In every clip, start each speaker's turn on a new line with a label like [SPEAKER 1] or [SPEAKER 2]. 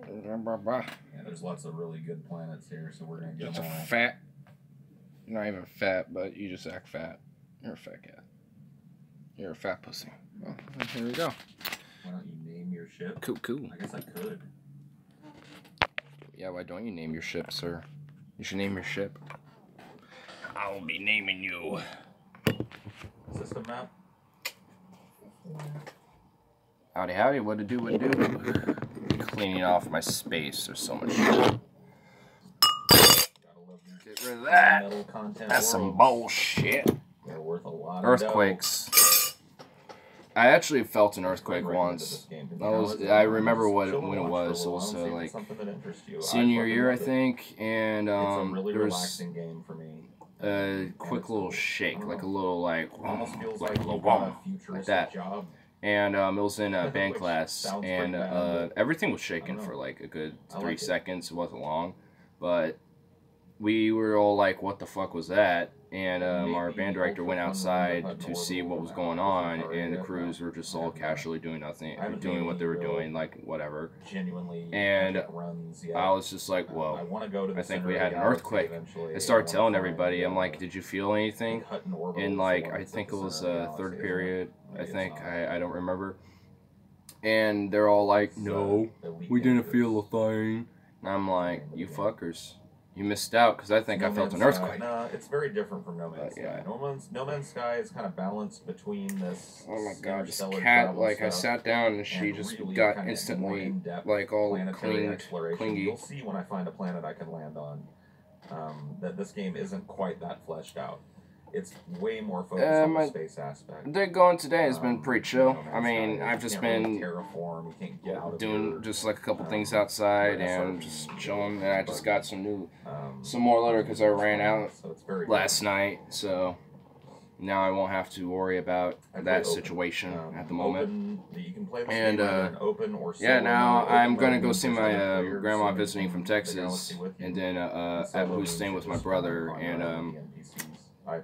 [SPEAKER 1] Yeah, there's lots of really good planets here, so we're gonna get them all.
[SPEAKER 2] Fat. Not even fat, but you just act fat. You're a fat cat. You're a fat pussy. Well, here we go.
[SPEAKER 1] Why don't you name your ship?
[SPEAKER 2] Cool.
[SPEAKER 1] I guess I could.
[SPEAKER 2] Yeah, why don't you name your ship, sir? You should name your ship. I'll be naming you.
[SPEAKER 1] System map?
[SPEAKER 2] Howdy, what to do, Cleaning off my space, there's so much shit. Get rid of that. That's some bullshit.
[SPEAKER 1] They're worth a lot of
[SPEAKER 2] Earthquakes. I actually felt an earthquake once. I remember when it was. It was like senior year, I think, and there was a quick little shake, like a little like that. And it was in a band class, and everything was shaking for like a good 3 seconds. It wasn't long, but we were all like, what the fuck was that? And our band director went outside to see what was going on, and the crews were just all casually doing nothing, doing what they were doing, like whatever. And I was just like, whoa, I think we had an earthquake. I started telling everybody, I'm like, did you feel anything? In like, I think it was third period, I think, I don't remember. And they're all like, no, we didn't feel a thing. And I'm like, you fuckers. You missed out, because I think I felt an earthquake.
[SPEAKER 1] No, it's very different from No Man's Sky. No Man's Sky is kind of balanced between this.
[SPEAKER 2] Oh my god, this cat, like, I sat down and she just got instantly, like, all clingy.
[SPEAKER 1] You'll see when I find a planet I can land on, that this game isn't quite that fleshed out. It's way more focused on the space aspect.
[SPEAKER 2] The going today has been pretty chill. I mean, I've just been doing just like a couple things outside and just chilling. And I just got some more litter because I ran out last night. So now I won't have to worry about that situation at the moment. And yeah, now I'm gonna go see my grandma visiting from Texas, and then who's staying with my brother, and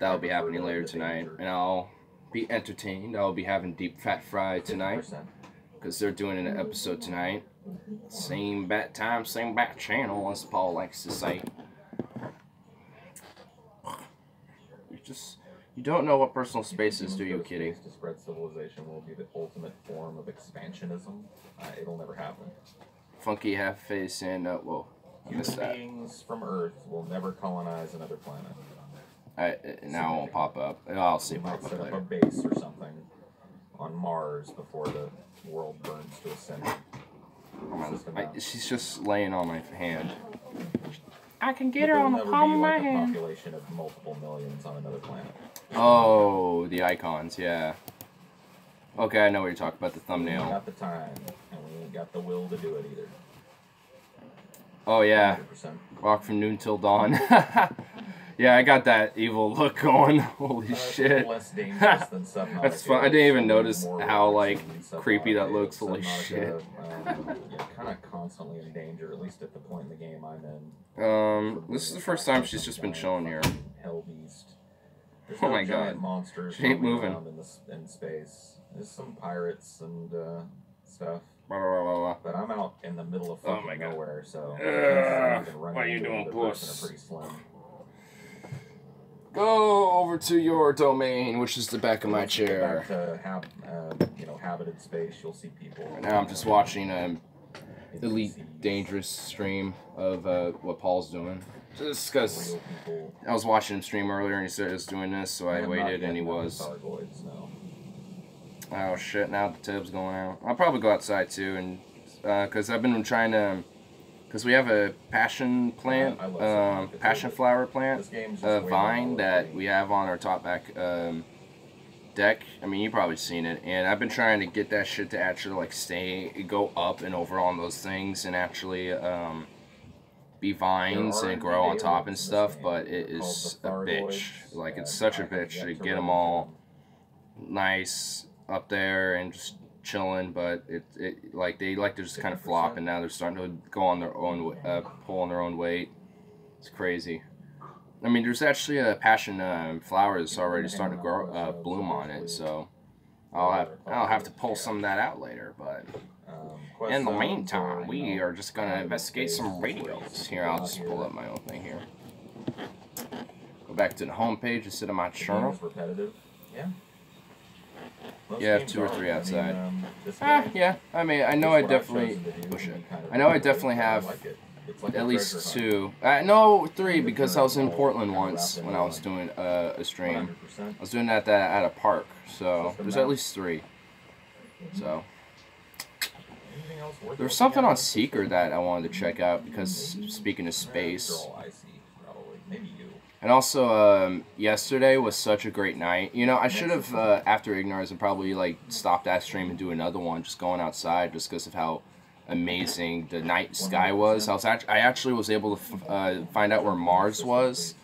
[SPEAKER 2] that'll be happening later tonight, and I'll be entertained. I'll be having deep fat fry tonight, because they're doing an episode tonight. Same bat time, same bat channel, as Paul likes to say. You don't know what personal space is, do you, Kitty?
[SPEAKER 1] To spread civilization will be the ultimate form of expansionism. It'll never happen.
[SPEAKER 2] Funky half face and whoa, I missed that.
[SPEAKER 1] Beings from Earth will never colonize another planet.
[SPEAKER 2] Now it won't pop up. I'll see it pop up
[SPEAKER 1] later.
[SPEAKER 2] later.
[SPEAKER 1] A base or something on Mars before the world burns to a cinder.
[SPEAKER 2] She's just laying on my hand. I can get her on the palm of my hand.
[SPEAKER 1] A population of multiple millions on another planet.
[SPEAKER 2] Oh, the icons, yeah. Okay, I know what you're talking about. The thumbnail.
[SPEAKER 1] We ain't got the time, and we ain't got the will to do it either.
[SPEAKER 2] Oh yeah. 100%. Walk from noon till dawn. Yeah, I got that evil look going. Holy shit.
[SPEAKER 1] Less dangerous than
[SPEAKER 2] That's fun. I didn't even notice how, like, creepy that looks. Holy shit.
[SPEAKER 1] Yeah, kind of constantly in danger, at least at the point in the game I'm in.
[SPEAKER 2] This is the first time she's just been chilling here.
[SPEAKER 1] Hell beast. There's
[SPEAKER 2] oh my god.
[SPEAKER 1] Monsters
[SPEAKER 2] she ain't moving.
[SPEAKER 1] In space. There's some pirates and stuff.
[SPEAKER 2] Blah, blah, blah, blah.
[SPEAKER 1] But I'm out in the middle of fucking nowhere, so...
[SPEAKER 2] What are you doing, puss?
[SPEAKER 1] Pretty slim.
[SPEAKER 2] Go over to your domain, which is the back of my chair.
[SPEAKER 1] Back to habited space, you'll see people.
[SPEAKER 2] Right now I'm just watching Elite Dangerous stream of what Paul's doing. Just because I was watching him stream earlier and he said he was doing this, so I waited and he was. Oh shit, now the tub's going out. I'll probably go outside too, and because I've been trying to... Because we have a passion plant, passion flower plant, vine that we have on our top back deck. I mean, you've probably seen it. And I've been trying to get that shit to actually, like, go up and over on those things and actually be vines and grow on top and stuff. But it is a bitch. Like, it's such a bitch to get them all nice up there and just chilling, but like they like to just kind of flop, and now they're starting to go on their own pull on their own weight. It's crazy. I mean, there's actually a passion flower that's already starting to grow bloom on it, so I'll have to pull some of that out later. But In the meantime, we are just gonna investigate some radios. Here, I'll just pull up my own thing here. Go back to the home page instead of my journal.
[SPEAKER 1] Repetitive. Yeah.
[SPEAKER 2] Yeah, I have 2 or 3 outside. Yeah. I mean, I know I definitely. I know I definitely have at least 2. No, 3 because I was in Portland once when I was doing a stream. I was doing that at a park, so there's at least 3. So there's something on Seeker that I wanted to check out because speaking of space. And also, yesterday was such a great night. You know, I should have, after Ignars, and probably, like, stopped that stream and do another one, just going outside, just because of how amazing the night sky was. I actually was able to find out where Mars was,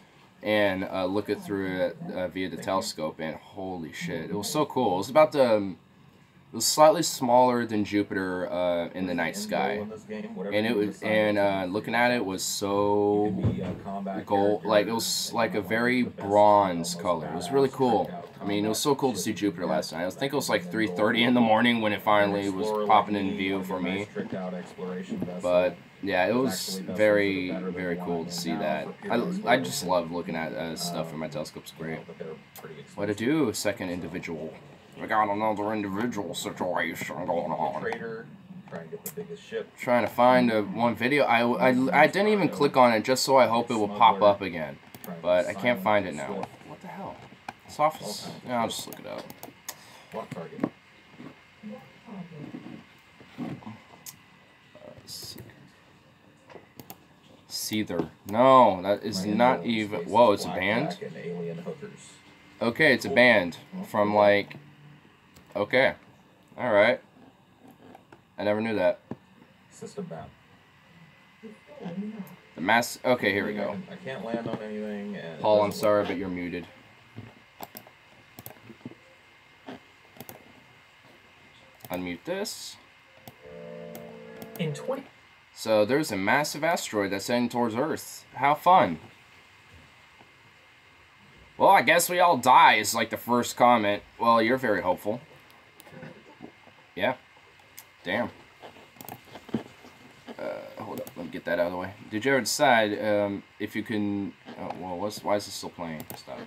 [SPEAKER 2] and look it through it via the telescope, and holy shit, it was so cool. It was about the... It was slightly smaller than Jupiter in the night sky, and it was looking at it was so gold, like it was like a very bronze color. It was really cool. I mean, it was so cool to see Jupiter last night. I think it was like 3:30 in the morning when it finally was popping in view for me. But yeah, it was very, very cool to see that. I just love looking at stuff from my telescope. It's great. What to do, second individual. We got another individual situation going on. Trying to find one video. I didn't even click on it just so I hope it will pop up again. But I can't find it now. What the hell? Soft. Yeah, I'll just look it up. Seether. No, that is not even. Whoa, it's a band? Okay, it's a band from like. Okay. Alright. I never knew that.
[SPEAKER 1] System map.
[SPEAKER 2] The mass. Okay, here we go.
[SPEAKER 1] I can't land on anything. And
[SPEAKER 2] Paul, I'm sorry, but you're muted. Unmute this.
[SPEAKER 3] In 20.
[SPEAKER 2] So there's a massive asteroid that's heading towards Earth. How fun. Well, I guess we all die is like the first comment. Well, you're very hopeful. Yeah. Damn. Hold up. Let me get that out of the way. Did you ever decide if you can... Oh, well, why is this still playing? Stop.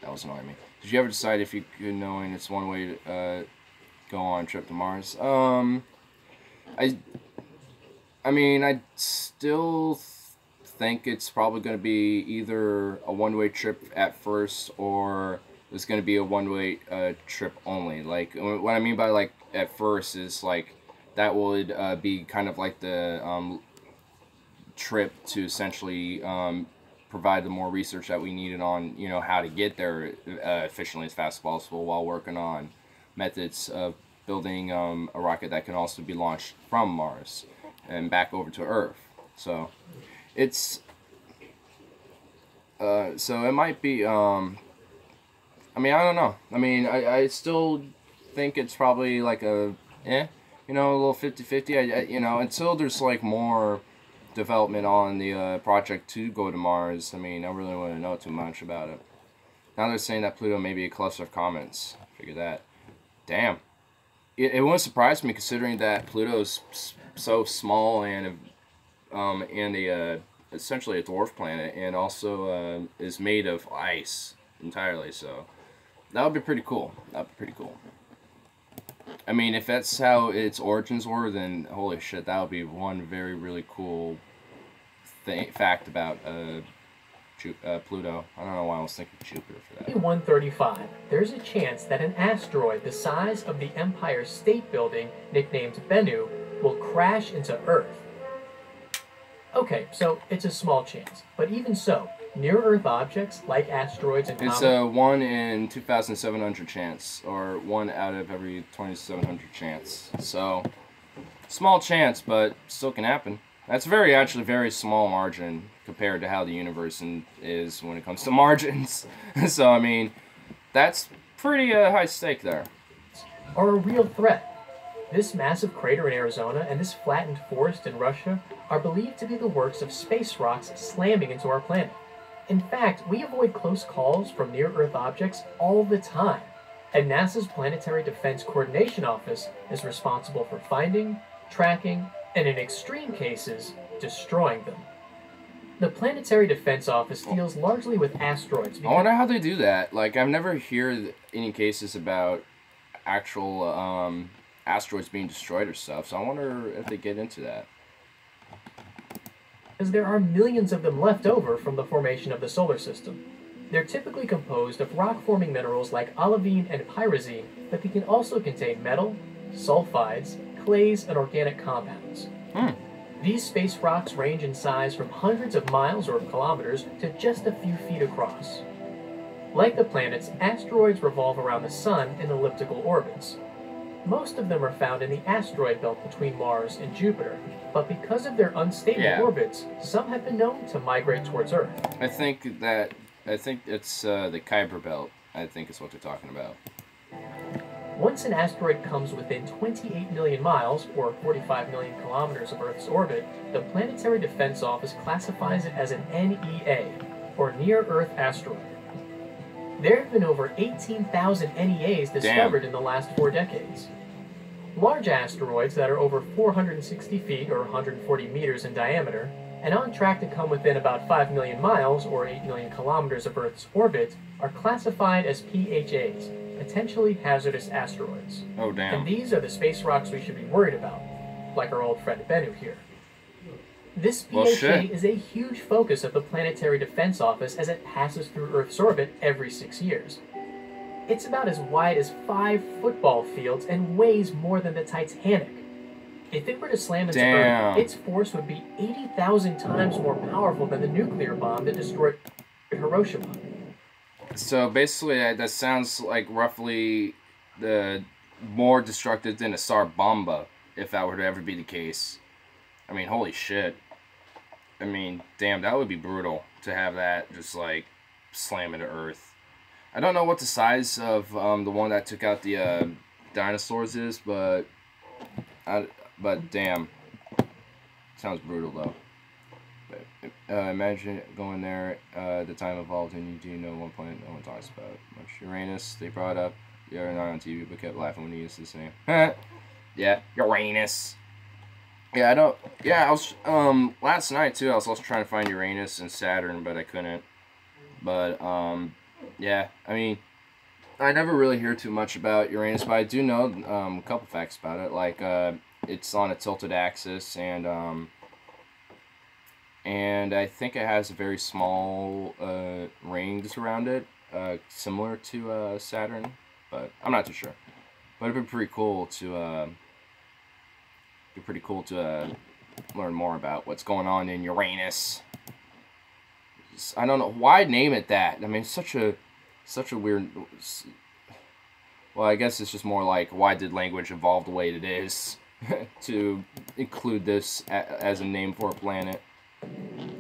[SPEAKER 2] That was annoying me. Did you ever decide if you could, knowing it's one way to go on a trip to Mars? I mean, I still think it's probably going to be either a one-way trip at first or it's going to be a one-way trip only. Like, what I mean by, like, at first is, like, that would be kind of like the trip to essentially provide the more research that we needed on, you know, how to get there efficiently as fast as possible while working on methods of building a rocket that can also be launched from Mars and back over to Earth. So it's so it might be I mean, I don't know. I mean, I still think it's probably like a you know, a little 50-50. You know, until there's like more development on the project to go to Mars. I mean, I really want to know too much about it. Now they're saying that Pluto may be a cluster of comets. Figure that. Damn. It wouldn't surprise me considering that Pluto's so small and essentially a dwarf planet, and also is made of ice entirely. So that would be pretty cool. That would be pretty cool. I mean, if that's how its origins were, then holy shit, that would be one very really cool fact about Pluto. I don't know why I was thinking Jupiter for that.
[SPEAKER 3] 135. There's a chance that an asteroid the size of the Empire State Building, nicknamed Bennu, will crash into Earth. Okay, so it's a small chance, but even so, near-Earth objects like asteroids and comets...
[SPEAKER 2] It's a 1 in 2,700 chance, or 1 out of every 2,700 chance. So, small chance, but still can happen. That's actually very small margin compared to how the universe is when it comes to margins. So, I mean, that's pretty high stake there.
[SPEAKER 3] Are a real threat. This massive crater in Arizona and this flattened forest in Russia are believed to be the works of space rocks slamming into our planet. In fact, we avoid close calls from near-Earth objects all the time. and NASA's Planetary Defense Coordination Office is responsible for finding, tracking, and in extreme cases, destroying them. The Planetary Defense Office deals largely with asteroids.
[SPEAKER 2] I wonder how they do that. Like, I've never heard any cases about actual asteroids being destroyed or stuff, so I wonder if they get into that.
[SPEAKER 3] Because there are millions of them left over from the formation of the solar system. They're typically composed of rock-forming minerals like olivine and pyrazine, but they can also contain metal, sulfides, clays, and organic compounds. These space rocks range in size from hundreds of miles or kilometers to just a few feet across. Like the planets, asteroids revolve around the Sun in elliptical orbits. Most of them are found in the asteroid belt between Mars and Jupiter, but because of their unstable orbits, some have been known to migrate towards Earth.
[SPEAKER 2] I think it's the Kuiper belt, I think is what they're talking about.
[SPEAKER 3] Once an asteroid comes within 28 million miles, or 45 million kilometers of Earth's orbit, the Planetary Defense Office classifies it as an NEA, or Near-Earth Asteroid. There have been over 18,000 NEAs discovered in the last 4 decades. Large asteroids that are over 460 feet, or 140 meters in diameter, and on track to come within about 5 million miles, or 8 million kilometers of Earth's orbit, are classified as PHAs, potentially hazardous asteroids.
[SPEAKER 2] Oh, damn.
[SPEAKER 3] And these are the space rocks we should be worried about, like our old friend Bennu here. This PHA is a huge focus of the Planetary Defense Office as it passes through Earth's orbit every 6 years. It's about as wide as 5 football fields and weighs more than the Titanic. If it were to slam into Earth, its force would be 80,000 times more powerful than the nuclear bomb that destroyed Hiroshima.
[SPEAKER 2] So basically, that sounds like roughly the more destructive than a Tsar Bomba, if that were to ever be the case. I mean, holy shit. I mean, damn, that would be brutal to have that just like slam into Earth. I don't know what the size of the one that took out the dinosaurs is, but damn, sounds brutal though. Imagine going there, the time evolved, and you do know one planet no one talks about much. Uranus, they brought up. Yeah, not on TV, but kept laughing when he used this name. Yeah, Uranus. Yeah, I don't. Yeah, I was last night too. I was also trying to find Uranus and Saturn, but I couldn't. But yeah, I mean, I never really hear too much about Uranus, but I do know a couple facts about it. Like it's on a tilted axis, and I think it has very small rings around it, similar to Saturn, but I'm not too sure. But it'd be pretty cool to learn more about what's going on in Uranus. I don't know why name it that. I mean, it's such a weird. Well, I guess it's just more like, why did language evolve the way it is to include this as a name for a planet?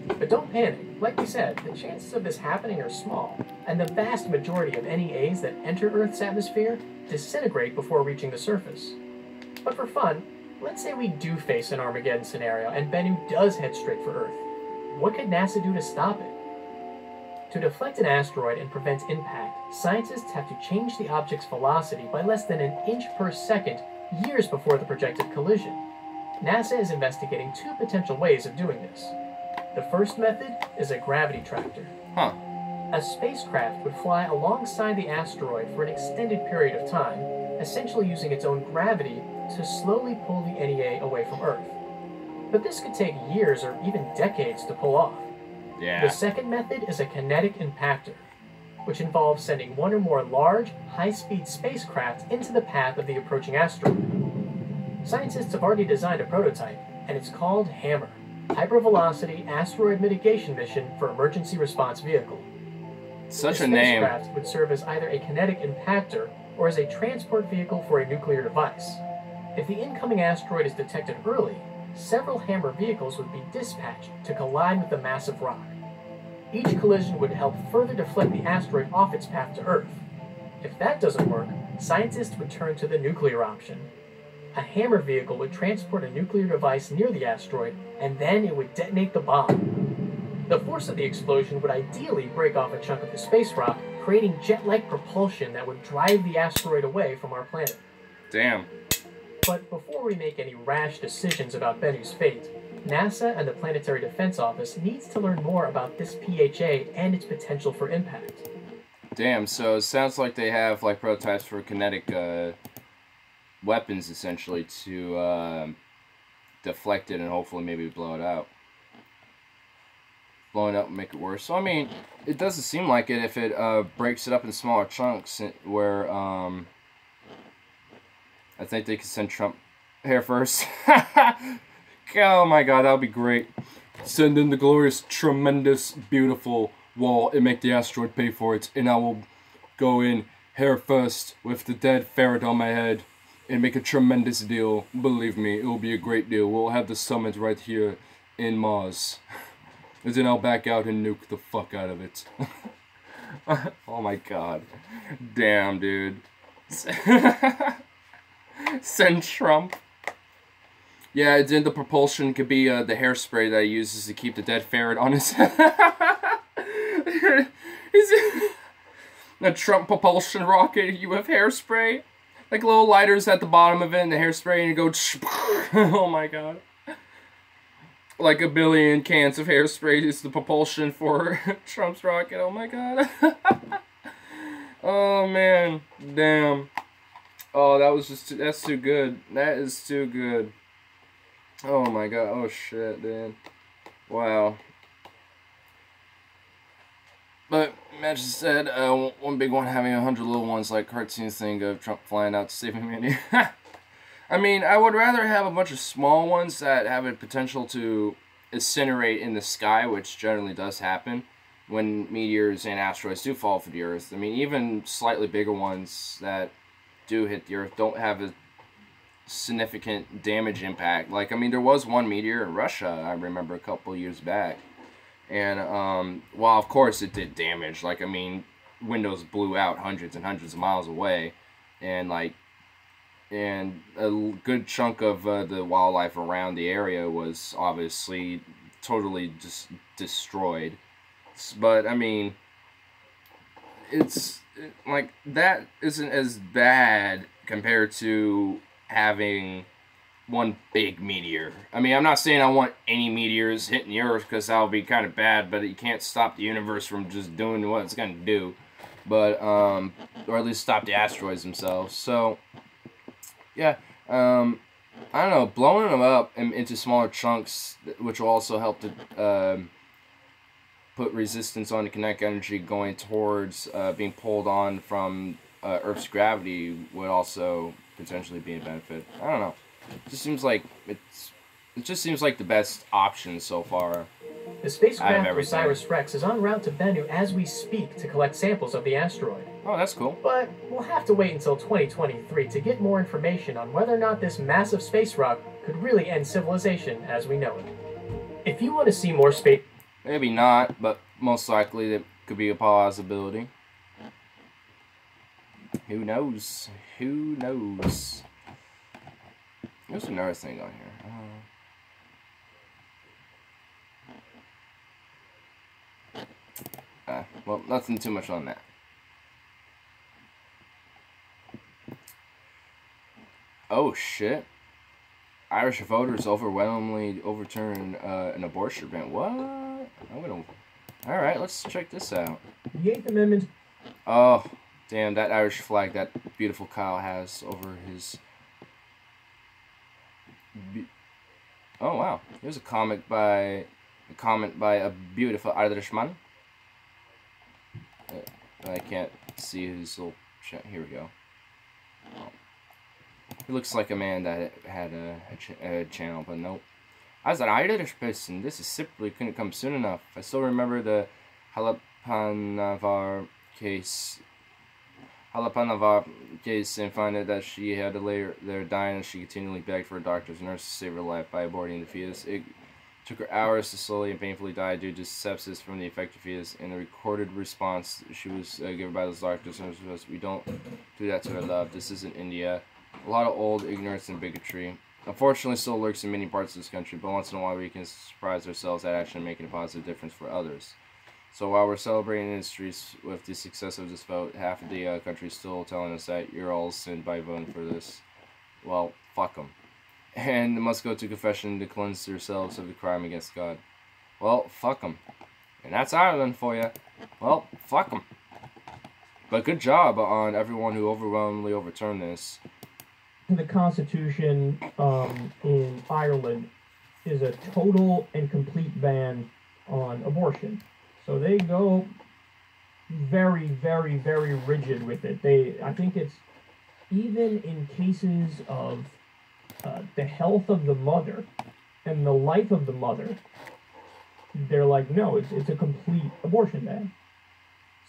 [SPEAKER 3] But don't panic. Like we said, the chances of this happening are small, and the vast majority of NEAs that enter Earth's atmosphere disintegrate before reaching the surface. But for fun, let's say we do face an Armageddon scenario and Bennu does head straight for Earth. What could NASA do to stop it? To deflect an asteroid and prevent impact, scientists have to change the object's velocity by less than an inch per second years before the projected collision. NASA is investigating 2 potential ways of doing this. The first method is a gravity tractor. A spacecraft would fly alongside the asteroid for an extended period of time, essentially using its own gravity to slowly pull the NEA away from Earth. But this could take years or even decades to pull off. The second method is a kinetic impactor, which involves sending 1 or more large, high-speed spacecraft into the path of the approaching asteroid. Scientists have already designed a prototype, and it's called HAMMER, Hypervelocity Asteroid Mitigation Mission for Emergency Response Vehicle.
[SPEAKER 2] Such a name.
[SPEAKER 3] The spacecraft would serve as either a kinetic impactor or as a transport vehicle for a nuclear device. If the incoming asteroid is detected early, several HAMMER vehicles would be dispatched to collide with the massive rock. Each collision would help further deflect the asteroid off its path to Earth. If that doesn't work, scientists would turn to the nuclear option. A HAMMER vehicle would transport a nuclear device near the asteroid, and then it would detonate the bomb. The force of the explosion would ideally break off a chunk of the space rock, creating jet-like propulsion that would drive the asteroid away from our planet.
[SPEAKER 2] Damn.
[SPEAKER 3] But before we make any rash decisions about Bennu's fate, NASA and the Planetary Defense Office needs to learn more about this PHA and its potential for impact.
[SPEAKER 2] Damn, so it sounds like they have like prototypes for kinetic weapons essentially to deflect it and hopefully maybe blow it out. Blowing up and make it worse. So I mean, it doesn't seem like it if it breaks it up in smaller chunks where I think they could send Trump here first. Oh my god, that would be great. Send in the glorious, tremendous, beautiful wall and make the asteroid pay for it, and I will go in hair first with the dead ferret on my head and make a tremendous deal. Believe me, it will be a great deal. We'll have the summit right here in Mars. And then I'll back out and nuke the fuck out of it. Oh my god. Damn, dude. Send Trump. Yeah, then the propulsion could be the hairspray that he uses to keep the dead ferret on his head. A Trump propulsion rocket, you have hairspray. Like little lighters at the bottom of it and the hairspray and you go... Oh my god. Like a billion cans of hairspray is the propulsion for Trump's rocket. Oh my god. Oh man. Damn. Oh, that was just... That's too good. That is too good. Oh my god. Oh shit, dude. Wow. But Matt just said, one big one having 100 little ones, like cartoons thing of Trump flying out to save humanity. I mean, I would rather have a bunch of small ones that have a potential to incinerate in the sky, which generally does happen when meteors and asteroids do fall for the Earth. I mean, even slightly bigger ones that do hit the Earth don't have a significant damage impact. Like, I mean, there was one meteor in Russia, I remember a couple years back. And, well, of course it did damage. Like, I mean, windows blew out hundreds and hundreds of miles away. And, like, and a good chunk of the wildlife around the area was obviously totally just destroyed. But, I mean, it's, like, that isn't as bad compared to having one big meteor. I mean, I'm not saying I want any meteors hitting the Earth, because that would be kind of bad, but you can't stop the universe from just doing what it's going to do. But, or at least stop the asteroids themselves. So, yeah, I don't know, blowing them up into smaller chunks, which will also help to put resistance on the kinetic energy going towards being pulled on from Earth's gravity, would also potentially be a benefit. I don't know. It just seems like it just seems like the best option so far.
[SPEAKER 3] The spacecraft OSIRIS-REx is en route to Bennu as we speak to collect samples of the asteroid.
[SPEAKER 2] Oh, that's cool.
[SPEAKER 3] But we'll have to wait until 2023 to get more information on whether or not this massive space rock could really end civilization as we know it. If you want to see more space...
[SPEAKER 2] Maybe not, but most likely it could be a possibility. Who knows? Who knows? There's another thing on here. Well, nothing too much on that. Oh, shit. Irish voters overwhelmingly overturned an abortion ban. What? Alright, let's check this out.
[SPEAKER 3] The Eighth Amendment.
[SPEAKER 2] Oh, damn, that Irish flag that beautiful Kyle has over his... Oh, wow. Here's a comment by a beautiful Irishman. I can't see his little... Here we go. Oh. He looks like a man that had a channel, but nope. As an Irish person, this is simply couldn't come soon enough. I still remember the Halapanavar case. And find out that she had to lay there dying, and she continually begged for a doctor's nurse to save her life by aborting the fetus. It took her hours to slowly and painfully die due to sepsis from the affected fetus. In the recorded response she was given by those doctors was, "We don't do that to our love. This isn't India." A lot of old ignorance and bigotry. unfortunately still lurks in many parts of this country, but once in a while we can surprise ourselves at actually making a positive difference for others. So while we're celebrating industries with the success of this vote, half of the country is still telling us that you're all sinned by voting for this. Well, fuck them. And must go to confession to cleanse yourselves of the crime against God. Well, fuck them. And that's Ireland for you. Well, fuck them. But good job on everyone who overwhelmingly overturned this.
[SPEAKER 3] The Constitution in Ireland is a total and complete ban on abortion. So they go very, very, very rigid with it. I think it's even in cases of the health of the mother and the life of the mother, they're like, no, it's a complete abortion ban.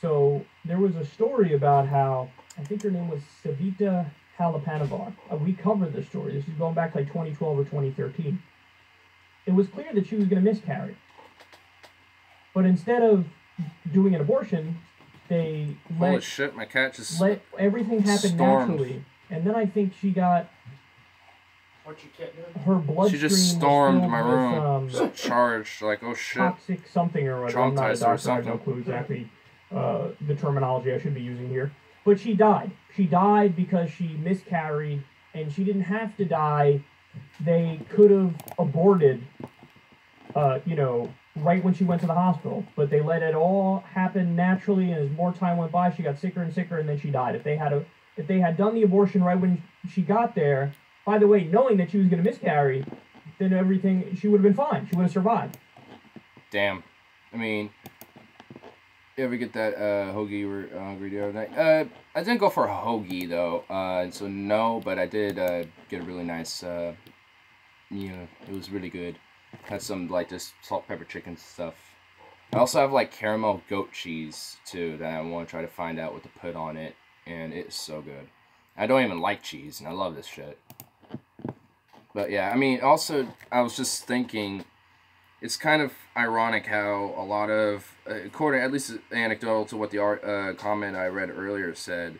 [SPEAKER 3] So there was a story about how, I think her name was Savita Halappanavar. We covered this story. This is going back like 2012 or 2013. It was clear that she was going to miscarry. But instead of doing an abortion, they
[SPEAKER 2] Holy shit, my cat just
[SPEAKER 3] let everything happen naturally. And then I think she got her bloodstream.
[SPEAKER 2] She just stormed my room, just charged, like, oh shit.
[SPEAKER 3] Toxic something or other. I'm not a doctor, I have no clue exactly the terminology I should be using here. But she died. She died because she miscarried, and she didn't have to die. They could have aborted, right when she went to the hospital. But they let it all happen naturally, and as more time went by, she got sicker and sicker, and then she died. If they had done the abortion right when she got there, by the way, knowing that she was going to miscarry, then she would have been fine. She would have survived.
[SPEAKER 2] Damn. I mean, you ever get that hoagie you were hungry the other night? I didn't go for a hoagie, though. So no, but I did get a really nice, it was really good. Had some, like, this salt, pepper, chicken stuff. I also have, like, caramel goat cheese, too, that I want to try to find out what to put on it. And it's so good. I don't even like cheese, and I love this shit. But, yeah, I mean, also, I was just thinking, it's kind of ironic how a lot of, according, at least anecdotal to what the comment I read earlier said,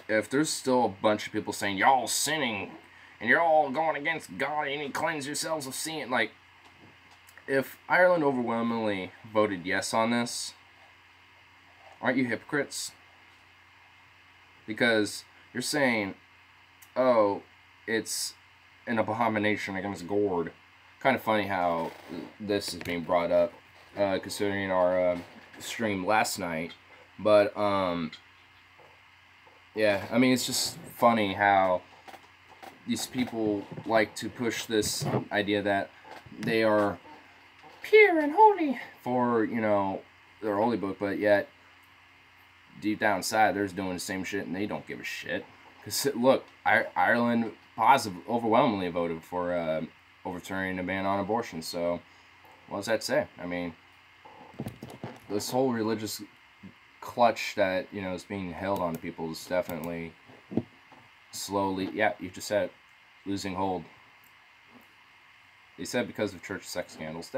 [SPEAKER 2] if there's still a bunch of people saying, y'all sinning, and you're all going against God, and you cleanse yourselves of sin, like, if Ireland overwhelmingly voted yes on this, aren't you hypocrites? Because you're saying, oh, it's an abomination against God. Kind of funny how this is being brought up, considering our stream last night. But, yeah, I mean, it's just funny how these people like to push this idea that they are pure and holy for, their holy book, but yet deep down inside they're doing the same shit and they don't give a shit. Because, look, Ireland overwhelmingly voted for overturning a ban on abortion, so what does that say? I mean, this whole religious clutch that, is being held on to people is definitely slowly, yeah, you just said it, losing hold. They said because of church sex scandals.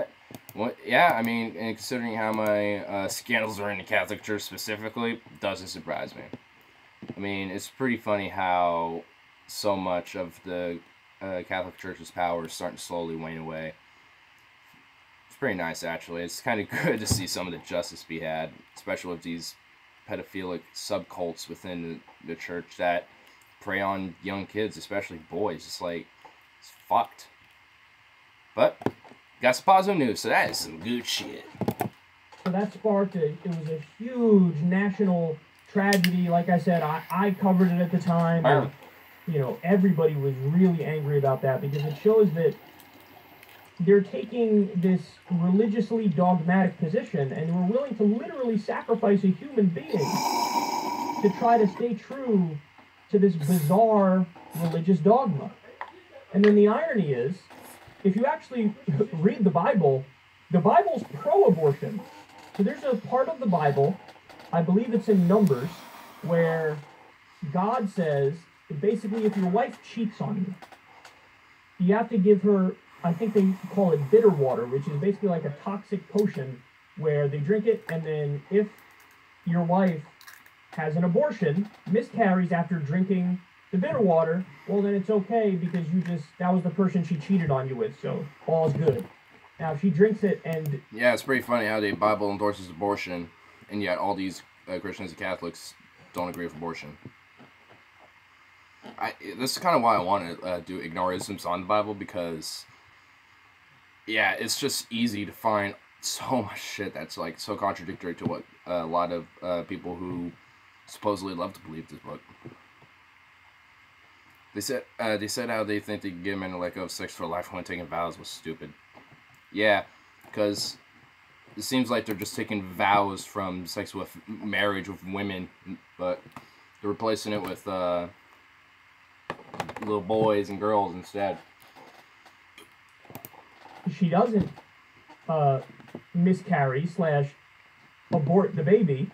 [SPEAKER 2] Yeah, I mean, and considering how my scandals are in the Catholic Church specifically, doesn't surprise me. I mean, it's pretty funny how so much of the Catholic Church's power is starting to slowly wane away. It's pretty nice, actually. It's kind of good to see some of the justice be had, especially with these pedophilic subcults within the church that prey on young kids, especially boys. It's like, it's fucked. But, got some positive news, so that is some good shit.
[SPEAKER 3] So that sparked it was a huge national tragedy. Like I said, I covered it at the time. And, everybody was really angry about that because it shows that they're taking this religiously dogmatic position and we're willing to literally sacrifice a human being to try to stay true to this bizarre religious dogma. And then the irony is, if you actually read the Bible's pro-abortion. So there's a part of the Bible, I believe it's in Numbers, where God says, basically, if your wife cheats on you, you have to give her, I think they call it bitter water, which is basically like a toxic potion where they drink it, and then if your wife has an abortion, miscarries after drinking
[SPEAKER 4] the bitter water, well, then it's okay because that was the person she cheated on you with, so all's good. Now, if she drinks it and...
[SPEAKER 2] Yeah, it's pretty funny how the Bible endorses abortion, and yet all these Christians and Catholics don't agree with abortion. This is kind of why I want to do ignorisms on the Bible, because, yeah, it's just easy to find so much shit that's, like, so contradictory to what a lot of people who supposedly love to believe this book. They said how they think they could get men to let go of sex for life when taking vows was stupid. Yeah, because it seems like they're just taking vows from sex with marriage with women, but they're replacing it with little boys and girls instead.
[SPEAKER 4] She doesn't miscarry / abort the baby,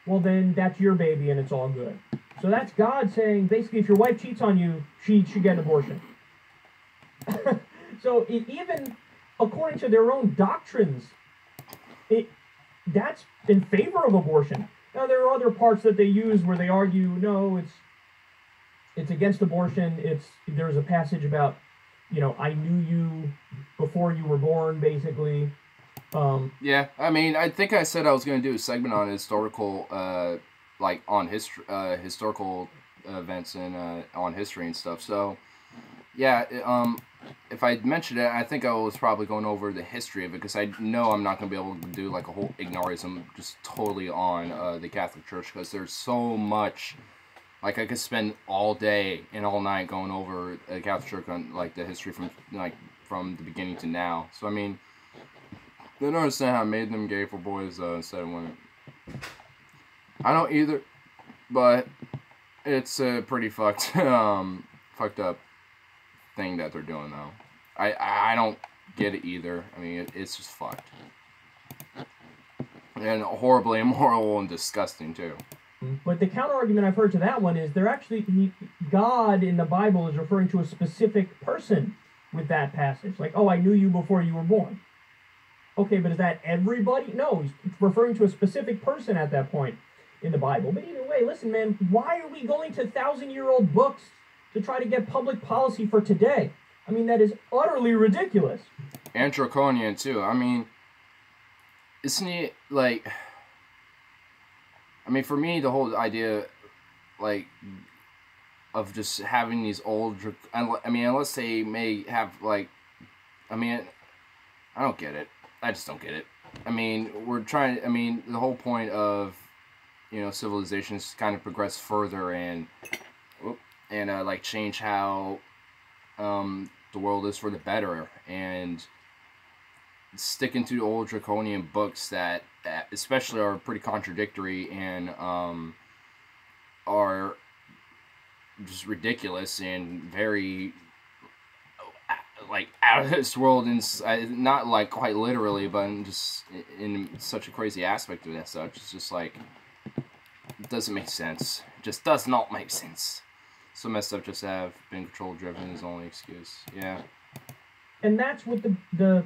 [SPEAKER 4] well then that's your baby and it's all good. So that's God saying, basically, if your wife cheats on you, she should get an abortion. So even according to their own doctrines, that's in favor of abortion. Now, there are other parts that they use where they argue, no, it's against abortion. There's a passage about, I knew you before you were born, basically.
[SPEAKER 2] Yeah, I mean, I think I said I was going to do a segment on historical, on historical events and on history and stuff. So, yeah, if I mentioned it, I think I was probably going over the history of it, because I know I'm not going to be able to do like a whole ignorism just totally on the Catholic Church, because there's so much. Like, I could spend all day and all night going over the Catholic Church on like the history from the beginning to now. So I mean, they don't understand how I made them gay for boys instead of women. I don't either, but it's a pretty fucked up thing that they're doing though. I don't get it either. I mean, it's just fucked. And horribly immoral and disgusting too.
[SPEAKER 4] But the counter-argument I've heard to that one is God in the Bible is referring to a specific person with that passage. Like, oh, I knew you before you were born. Okay, but is that everybody? No, he's referring to a specific person at that point in the Bible. But either way, listen, man, why are we going to 1,000-year-old books to try to get public policy for today? I mean, that is utterly ridiculous.
[SPEAKER 2] And draconian, too. I mean, isn't it, like... I mean, for me, the whole idea, like, of just having these old... I mean, unless they may have, like... I mean, I don't get it. I just don't get it. I mean, we're trying... I mean, the whole point of, civilization is to kind of progress further and like, change how the world is for the better. And sticking to the old draconian books that especially are pretty contradictory and are just ridiculous and very like out of this world, and not like quite literally, but just in such a crazy aspect of that such. It's just like, it doesn't make sense. It just does not make sense. So messed up just to have been control driven is the only excuse. Yeah.
[SPEAKER 4] And that's what the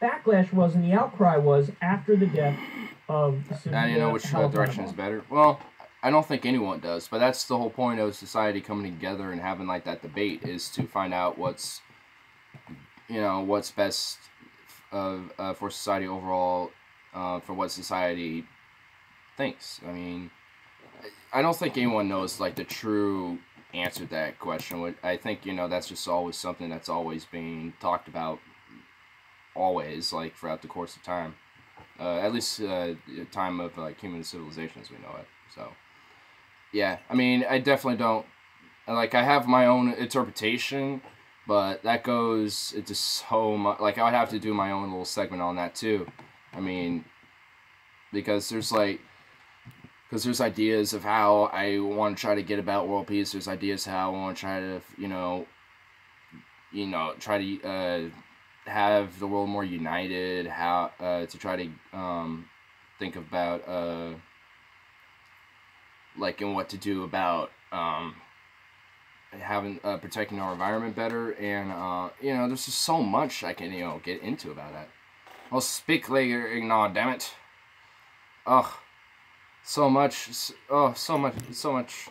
[SPEAKER 4] backlash was and the outcry was after the death of the
[SPEAKER 2] Now you know which direction is better. Well, I don't think anyone does, but that's the whole point of society coming together and having like that debate, is to find out what's best for society overall, for what society thinks. I mean, I don't think anyone knows like the true answer to that question. I think that's just always something that's always being talked about, always, like throughout the course of time, at least time of like human civilization as we know it. So yeah, I mean, I definitely don't like. I have my own interpretation, but that goes into so much. Like, I would have to do my own little segment on that too. I mean, because there's ideas of how I want to try to get about world peace. There's ideas how I want to try to, try to have the world more united. How to try to think about like, and what to do about having protecting our environment better, and there's just so much I can get into about that. I'll speak later, ignore, damn it. Ugh, so much. Oh, so much.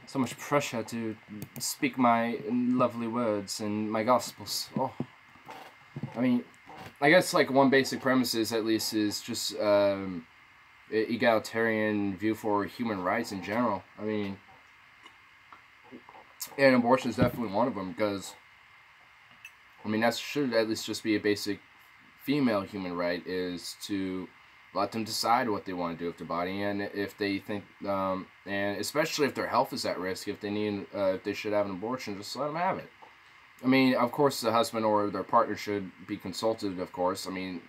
[SPEAKER 2] so much pressure to speak my lovely words and my gospels. Oh, I mean, I guess like one basic premise is at least is just egalitarian view for human rights in general. I mean, and abortion is definitely one of them because, I mean, that should at least just be a basic female human right, is to let them decide what they want to do with their body, and if they think, and especially if their health is at risk, if they need, if they should have an abortion, just let them have it. I mean, of course, the husband or their partner should be consulted, of course. I mean,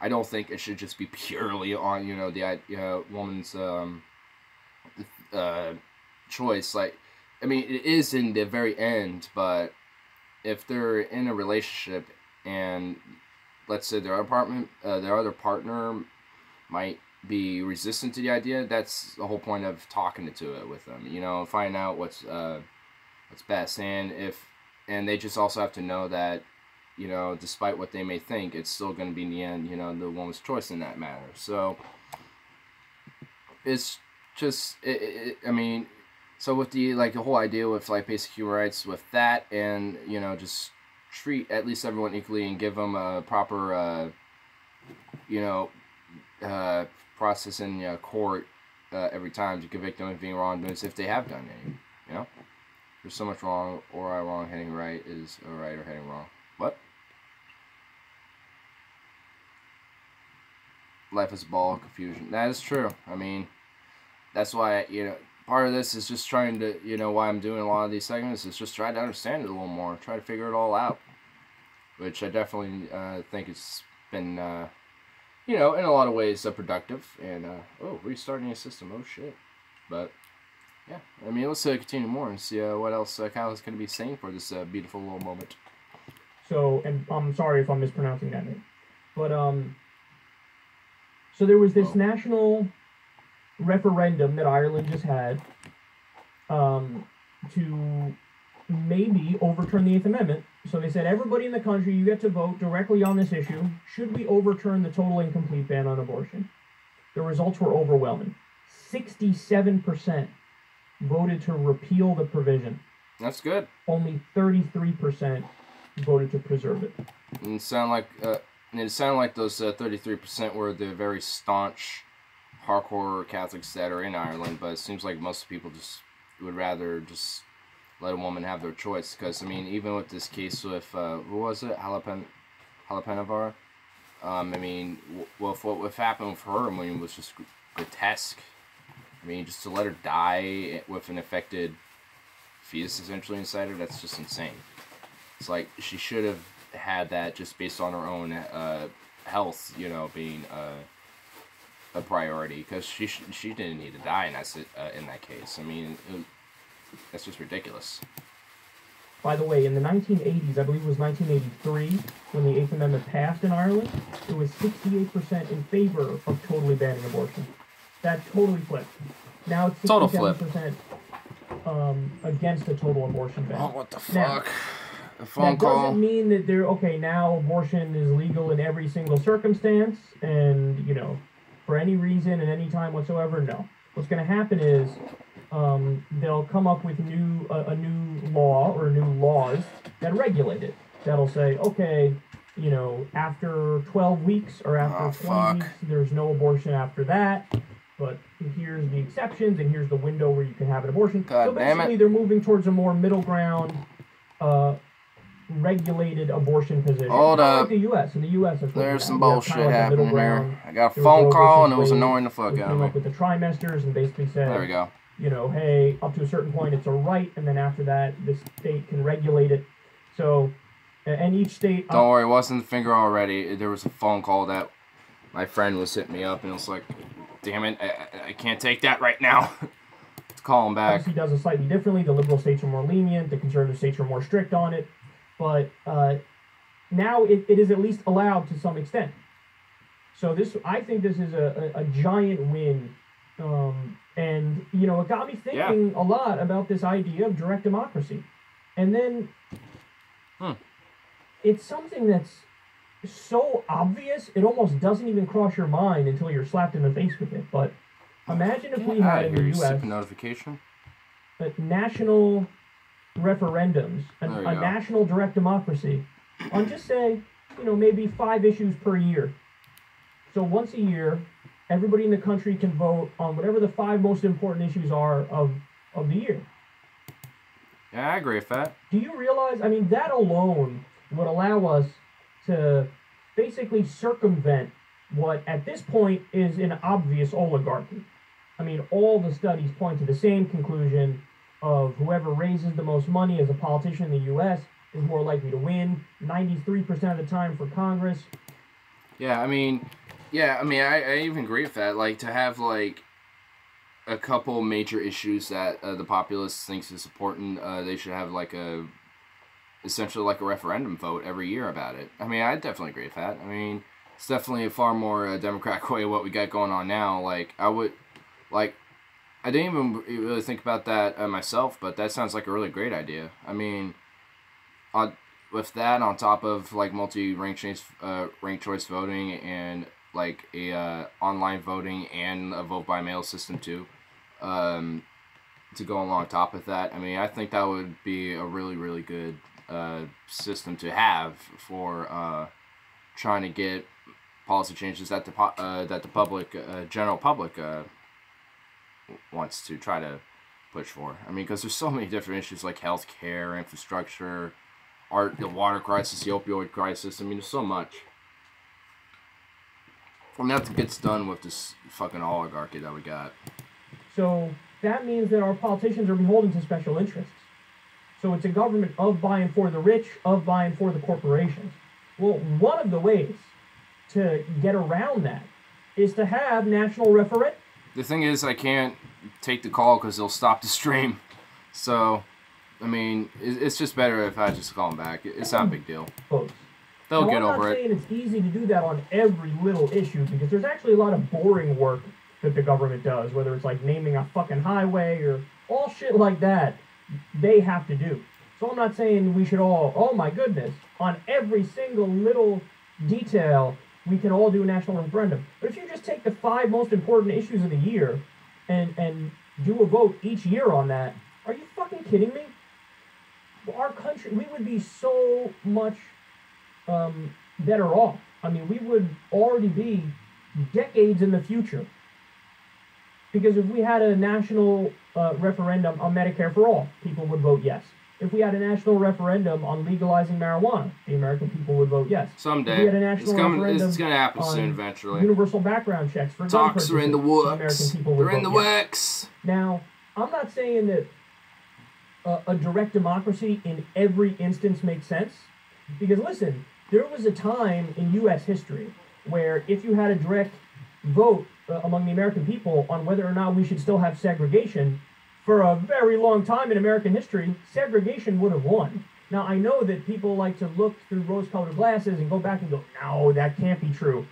[SPEAKER 2] I don't think it should just be purely on, you know, the woman's choice. Like, I mean, it is in the very end, but if they're in a relationship and let's say their other partner might be resistant to the idea, that's the whole point of talking to it with them, you know, find out what's best, and they just also have to know that, you know, despite what they may think, it's still going to be in the end, you know, the woman's choice in that matter. So it's just, I mean, so with the, like, the whole idea with, like, basic human rights with that, and, you know, just treat at least everyone equally and give them a proper, you know, process in court every time to convict them of being wrongdoings if they have done any, you know? There's so much wrong or wrong heading right is a right or heading wrong. What? Life is a ball of confusion. That is true. I mean, that's why, you know, part of this is just trying to, you know, why I'm doing a lot of these segments is just trying to understand it a little more, try to figure it all out, which I definitely think it's been, you know, in a lot of ways productive, and, oh, restarting a system, oh shit, but, yeah, I mean, let's continue more and see what else Kyle is going to be saying for this beautiful little moment.
[SPEAKER 4] So, and I'm sorry if I'm mispronouncing that name, but, so there was this national referendum that Ireland just had to maybe overturn the 8th Amendment. So they said, everybody in the country, you get to vote directly on this issue. Should we overturn the total and complete ban on abortion? The results were overwhelming. 67% voted to repeal the provision.
[SPEAKER 2] That's good.
[SPEAKER 4] Only 33% voted to preserve it.
[SPEAKER 2] And it sounded like those 33% were the very staunch hardcore Catholics that are in Ireland, but it seems like most people just would rather just let a woman have their choice. Because, I mean, even with this case with, who was it? Halapenavar? I mean, what happened with her, I mean, was just grotesque. I mean, just to let her die with an affected fetus essentially inside her, that's just insane. It's like, she should have had that just based on her own health, you know, being a priority, because she didn't need to die in that case. I mean, that's just ridiculous.
[SPEAKER 4] By the way, in the 1980s, I believe it was 1983, when the 8th Amendment passed in Ireland, it was 68% in favor of totally banning abortion. That totally flipped. Now it's 67% against a total abortion ban.
[SPEAKER 2] Oh, what the fuck?
[SPEAKER 4] Now,
[SPEAKER 2] a phone call.
[SPEAKER 4] That doesn't mean that now abortion is legal in every single circumstance, and, you know, for any reason and any time whatsoever. No. What's going to happen is they'll come up with a new law or new laws that regulate it. That'll say, okay, you know, after 12 weeks or after 20 weeks, there's no abortion after that. But here's the exceptions, and here's the window where you can have an abortion. So basically, they're moving towards a more middle ground, regulated abortion position.
[SPEAKER 2] Hold up.
[SPEAKER 4] Like the U.S. In the U.S.,
[SPEAKER 2] there's some bullshit happening here. I got a phone call, and it was annoying the fuck out of me.
[SPEAKER 4] Came up with the trimesters and basically said,
[SPEAKER 2] there we go.
[SPEAKER 4] You know, hey, up to a certain point, it's a right, and then after that, the state can regulate it. So, and each state...
[SPEAKER 2] Don't worry, it wasn't the finger already. There was a phone call that my friend was hitting me up, and it was like, damn it, I can't take that right now. Let's call him back.
[SPEAKER 4] Obviously, does it slightly differently. The liberal states are more lenient. The conservative states are more strict on it. But now it is at least allowed to some extent. So I think this is a giant win. And, you know, it got me thinking a lot about this idea of direct democracy. And then it's something that's so obvious, it almost doesn't even cross your mind until you're slapped in the face with it. But imagine if we had in the U.S.
[SPEAKER 2] notification.
[SPEAKER 4] national referendums, a national direct democracy, on just say, maybe 5 issues per year. So once a year, everybody in the country can vote on whatever the 5 most important issues are of the year.
[SPEAKER 2] Yeah, I agree with that.
[SPEAKER 4] Do you realize, I mean, that alone would allow us to basically circumvent what at this point is an obvious oligarchy. I mean, all the studies point to the same conclusion of whoever raises the most money as a politician in the U.S. is more likely to win 93% of the time for Congress.
[SPEAKER 2] Yeah, I mean, I even agree with that. Like, to have, like, a couple major issues that the populace thinks is important, they should have, like, essentially like a referendum vote every year about it. I mean, I definitely agree with that. I mean, it's definitely a far more democratic way of what we got going on now. Like, I didn't even really think about that myself, but that sounds like a really great idea. I mean, with that on top of like ranked choice voting and like a online voting and a vote by mail system too, to go along top of that. I mean, I think that would be a really, really good system to have for trying to get policy changes that the public, general public, wants to try to push for. I mean, because there's so many different issues like healthcare, infrastructure, the water crisis, the opioid crisis. I mean, there's so much. And that gets done with this fucking oligarchy that we got.
[SPEAKER 4] So that means that our politicians are beholden to special interests. So it's a government of, by, and for the rich, of, by, and for the corporations. Well, one of the ways to get around that is to have national referendum.
[SPEAKER 2] The thing is, I can't take the call because they'll stop the stream. So, I mean, it's just better if I just call them back. It's not a big deal. They'll get over it. I'm not saying
[SPEAKER 4] it's easy to do that on every little issue, because there's actually a lot of boring work that the government does, whether it's like naming a fucking highway or all shit like that, they have to do. So I'm not saying we should all, oh my goodness, on every single little detail, we can all do a national referendum. But if you just take the 5 most important issues of the year and do a vote each year on that, are you fucking kidding me? Our country, we would be so much better off. I mean, we would already be decades in the future. Because if we had a national referendum on Medicare for all, people would vote yes. If we had a national referendum on legalizing marijuana, the American people would vote yes.
[SPEAKER 2] Someday.
[SPEAKER 4] If we had a national referendum
[SPEAKER 2] it's going to happen soon, eventually.
[SPEAKER 4] Universal background checks for gun
[SPEAKER 2] Talks
[SPEAKER 4] purchases,
[SPEAKER 2] are in the works.
[SPEAKER 4] the American people would
[SPEAKER 2] They're in the works.
[SPEAKER 4] Now, I'm not saying that a direct democracy in every instance makes sense. Because listen, there was a time in U.S. history where if you had a direct vote among the American people on whether or not we should still have segregation, for a very long time in American history, segregation would have won. Now, I know that people like to look through rose-colored glasses and go back and go, no, that can't be true.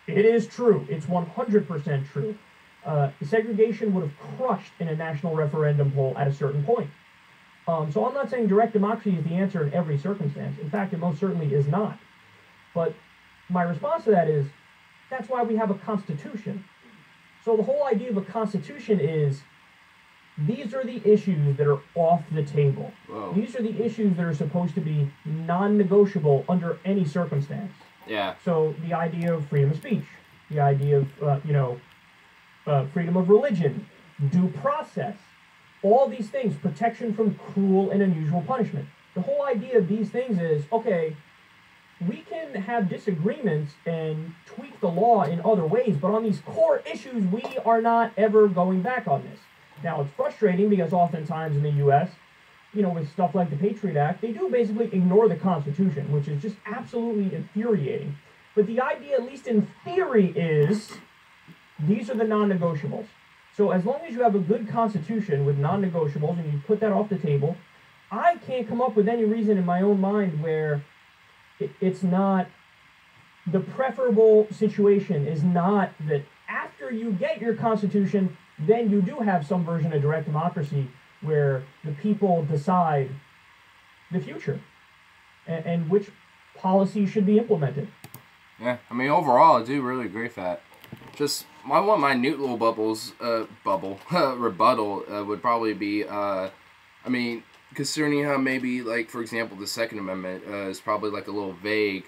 [SPEAKER 4] It is true. It's 100% true. Segregation would have crushed in a national referendum poll at a certain point. So I'm not saying direct democracy is the answer in every circumstance. In fact, it most certainly is not. But my response to that is, that's why we have a constitution. So the whole idea of a constitution is, these are the issues that are off the table.
[SPEAKER 2] Whoa.
[SPEAKER 4] These are the issues that are supposed to be non-negotiable under any circumstance.
[SPEAKER 2] Yeah.
[SPEAKER 4] So the idea of freedom of speech, the idea of, freedom of religion, due process, all these things, protection from cruel and unusual punishment. The whole idea of these things is, okay, we can have disagreements and tweak the law in other ways, but on these core issues, we are not ever going back on this. Now, it's frustrating because oftentimes in the U.S., with stuff like the Patriot Act, they do basically ignore the Constitution, which is just absolutely infuriating. But the idea, at least in theory, is these are the non-negotiables. So as long as you have a good Constitution with non-negotiables and you put that off the table, I can't come up with any reason in my own mind where it's not, the preferable situation is not that after you get your Constitution, then you do have some version of direct democracy where the people decide the future and which policy should be implemented.
[SPEAKER 2] Yeah, I mean, overall, I do really agree with that. Just my Newt little rebuttal would probably be, I mean, concerning how maybe, like, for example, the Second Amendment is probably, like, a little vague.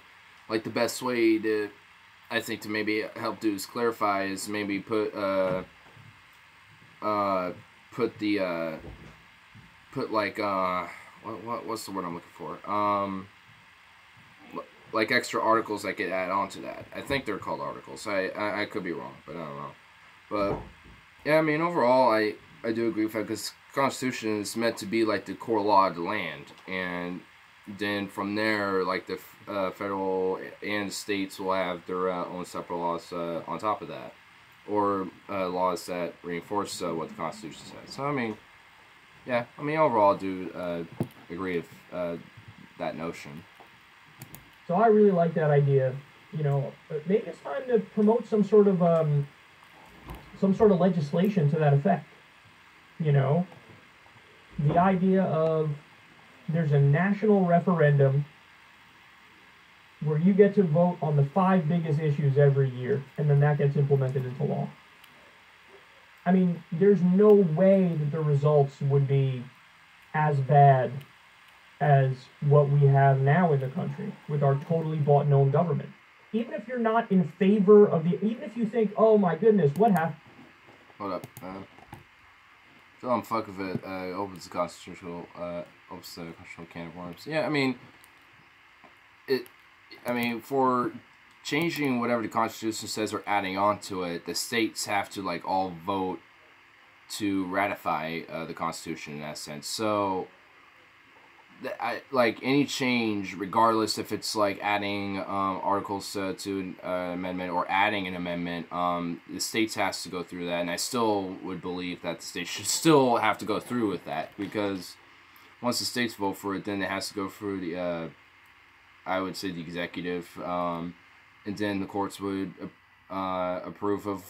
[SPEAKER 2] Like, the best way to, I think, to maybe help dudes clarify is maybe put like, what's the word I'm looking for? Like extra articles that could add on to that. I think they're called articles. I could be wrong, but I don't know. But, yeah, I mean, overall, I do agree with that, because the Constitution is meant to be, like, the core law of the land. And then from there, like, the federal and states will have their own separate laws on top of that. Or laws that reinforce what the Constitution says. So, I mean, yeah, I mean, overall, I do agree with that notion.
[SPEAKER 4] So I really like that idea. You know, maybe it's time to promote some sort of legislation to that effect. You know, the idea of there's a national referendum where you get to vote on the 5 biggest issues every year, and then that gets implemented into law. I mean, there's no way that the results would be as bad as what we have now in the country with our totally bought and owned government. Even if you're not in favor of even if you think, oh my goodness, what happened?
[SPEAKER 2] Hold up. So I'm fuck with it. Opens the constitutional can of worms. Yeah, I mean, for changing whatever the Constitution says or adding on to it, the states have to, like, all vote to ratify the Constitution in that sense. So, like, any change, regardless if it's, like, adding articles to an amendment or adding an amendment, the states has to go through that. And I still would believe that the states should still have to go through with that, because once the states vote for it, then it has to go through the I would say the executive, and then the courts would approve of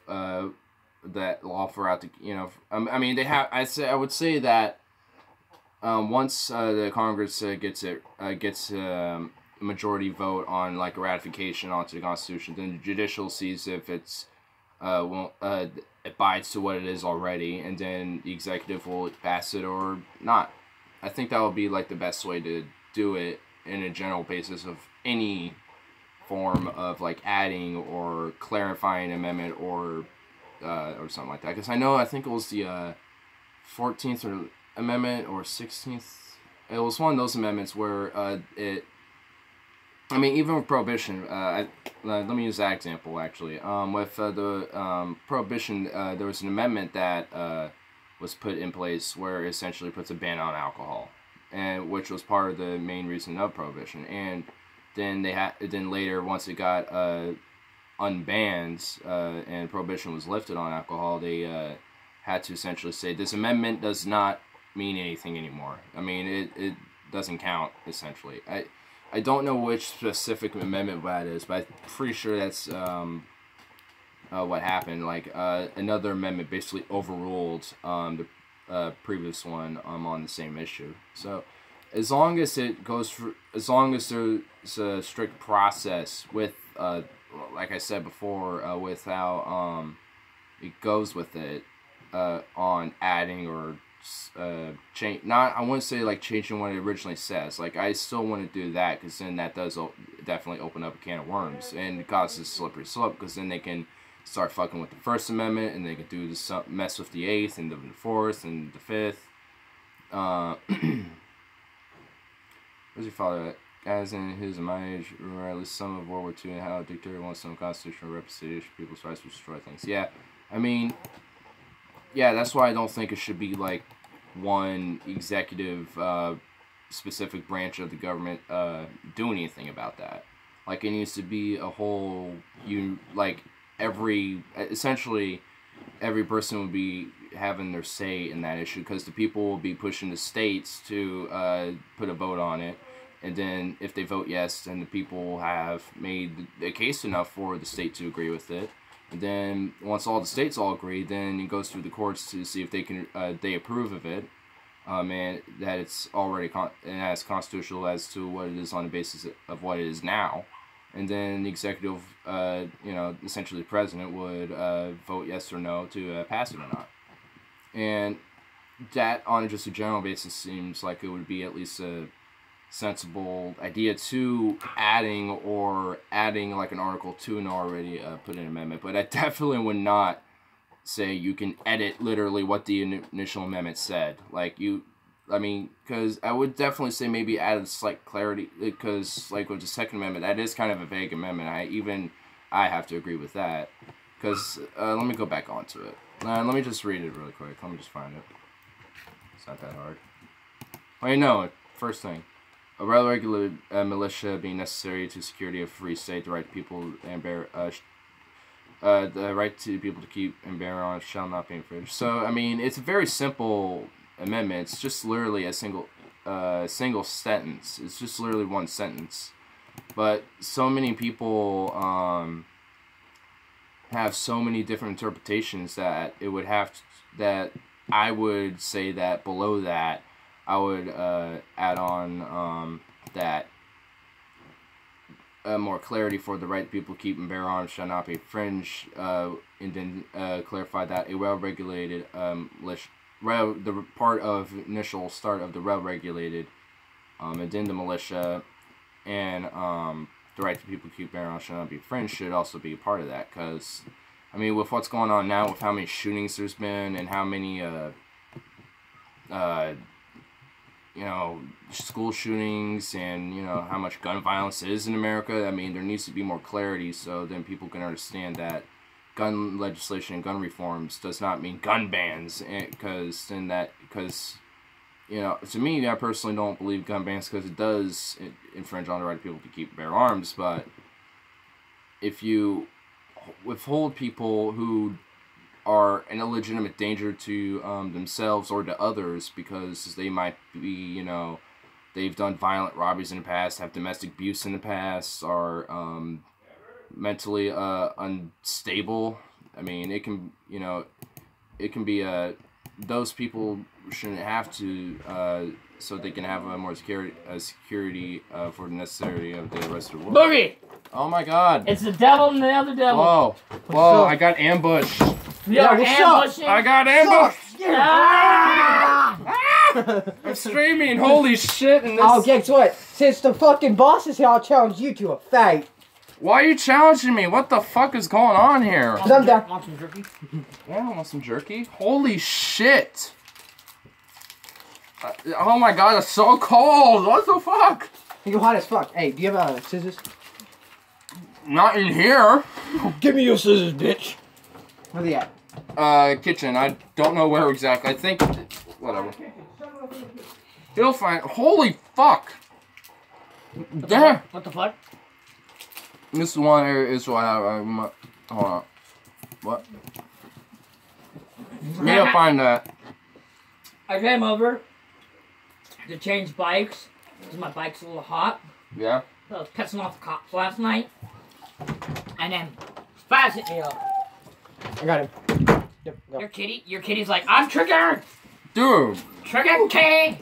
[SPEAKER 2] that law throughout the, you know, I mean, they have, I would say that once the Congress gets a majority vote on, like, a ratification onto the Constitution, then the judicial sees if it's abides to what it is already, and then the executive will pass it or not. I think that would be, like, the best way to do it in a general basis of any form of, like, adding or clarifying an amendment or something like that. Because I think it was the 14th amendment or 16th. It was one of those amendments where I mean, even with Prohibition, let me use that example, actually. With the Prohibition, there was an amendment that was put in place where it essentially puts a ban on alcohol, and which was part of the main reason of Prohibition. And then then later, once it got unbanned and Prohibition was lifted on alcohol, they had to essentially say this amendment does not mean anything anymore. I mean, it doesn't count, essentially. I don't know which specific amendment that is, but I'm pretty sure that's what happened. Like, another amendment basically overruled the previous one on the same issue. So as long as it goes through, as long as there's a strict process with like I said before, with how it goes with it on adding or change, I wouldn't say like changing what it originally says. Like, I still want to do that, because then that does definitely open up a can of worms and causes a slippery slope, because then they can start fucking with the First Amendment, and they can do this mess with the 8th and the 4th and the 5th. Where's your father at? Guys in his and my age, or at least some of World War II, and how a dictator wants some constitutional representation of people's rights to destroy things. Yeah, I mean, yeah, that's why I don't think it should be like one executive specific branch of the government do anything about that. Like, it needs to be a whole, essentially every person would be having their say in that issue, because the people will be pushing the states to put a vote on it, and then if they vote yes, then the people have made the case enough for the state to agree with it. And then once all the states all agree, then it goes through the courts to see if they can they approve of it, and that it's already as constitutional as to what it is on the basis of what it is now. and then the executive, you know, essentially the president would vote yes or no to pass it or not. And that, on just a general basis, seems like it would be at least a sensible idea to adding like an article to an already put in amendment. But I definitely would not say you can edit literally what the initial amendment said. Like I mean, because I would definitely say maybe add a slight clarity, because like with the Second Amendment, that is kind of a vague amendment. I have to agree with that. Because let me go back onto it. Let me just read it really quick. Let me just find it. It's not that hard. Wait, no. First thing. A well-regulated militia being necessary to security of free state, the right to people and bear the right to people to keep and bear arms shall not be infringed. So I mean, it's a very simple amendment. It's just literally a single sentence. It's just literally one sentence. But so many people have so many different interpretations that it would have to, that I would say that below that I would add on that more clarity for the right people to keep and bear arms shall not be infringed, and then clarify that a well-regulated the part of initial start of the well-regulated, and then the militia and the right to people to keep bear arms shall not be infringed should also be a part of that. Because I mean, with what's going on now, with how many shootings there's been and how many you know, school shootings and, you know, how much gun violence is in America, I mean, there needs to be more clarity so then people can understand that gun legislation and gun reforms does not mean gun bans, because you know, to me, I personally don't believe gun bans because it does infringe on the right of people to keep and bear arms. But if you withhold people who are an illegitimate danger to themselves or to others because they might be, you know, they've done violent robberies in the past, have domestic abuse in the past, are mentally unstable. I mean, it can, you know, it can be those people shouldn't have to so they can have a more security for the necessity of the rest of the world.
[SPEAKER 5] Boogie!
[SPEAKER 2] Oh my God!
[SPEAKER 5] It's the devil and the other devil.
[SPEAKER 2] Whoa! Whoa! I got ambushed.
[SPEAKER 5] Yeah, what's up?
[SPEAKER 2] I got ambushed.
[SPEAKER 5] Ah!
[SPEAKER 2] I'm streaming. Holy shit! And this...
[SPEAKER 6] Oh, guess what? Since the fucking boss is here, I'll challenge you to a fight.
[SPEAKER 2] Why are you challenging me? What the fuck is going on here?
[SPEAKER 6] I'm down.
[SPEAKER 5] Want some jerky?
[SPEAKER 2] Yeah, I want some jerky. Holy shit! Oh my God, it's so cold. What the fuck?
[SPEAKER 6] You're hot as fuck. Hey, do you have scissors?
[SPEAKER 2] Not in here.
[SPEAKER 6] Give me your scissors, bitch. Where they at?
[SPEAKER 2] Kitchen. I don't know where exactly. I think... Whatever. He'll find... Holy fuck! There!
[SPEAKER 5] What the fuck?
[SPEAKER 2] This is one area is what I have... Hold on. What? You gotta find that.
[SPEAKER 5] I came over to change bikes because my bike's a little hot.
[SPEAKER 2] Yeah?
[SPEAKER 5] So I was pissing off the cops last night. And then Spaz hit me up.
[SPEAKER 6] I got him. Yep, go.
[SPEAKER 5] Your kitty's like, I'm triggered!
[SPEAKER 2] Dude!
[SPEAKER 5] Triggered kitty!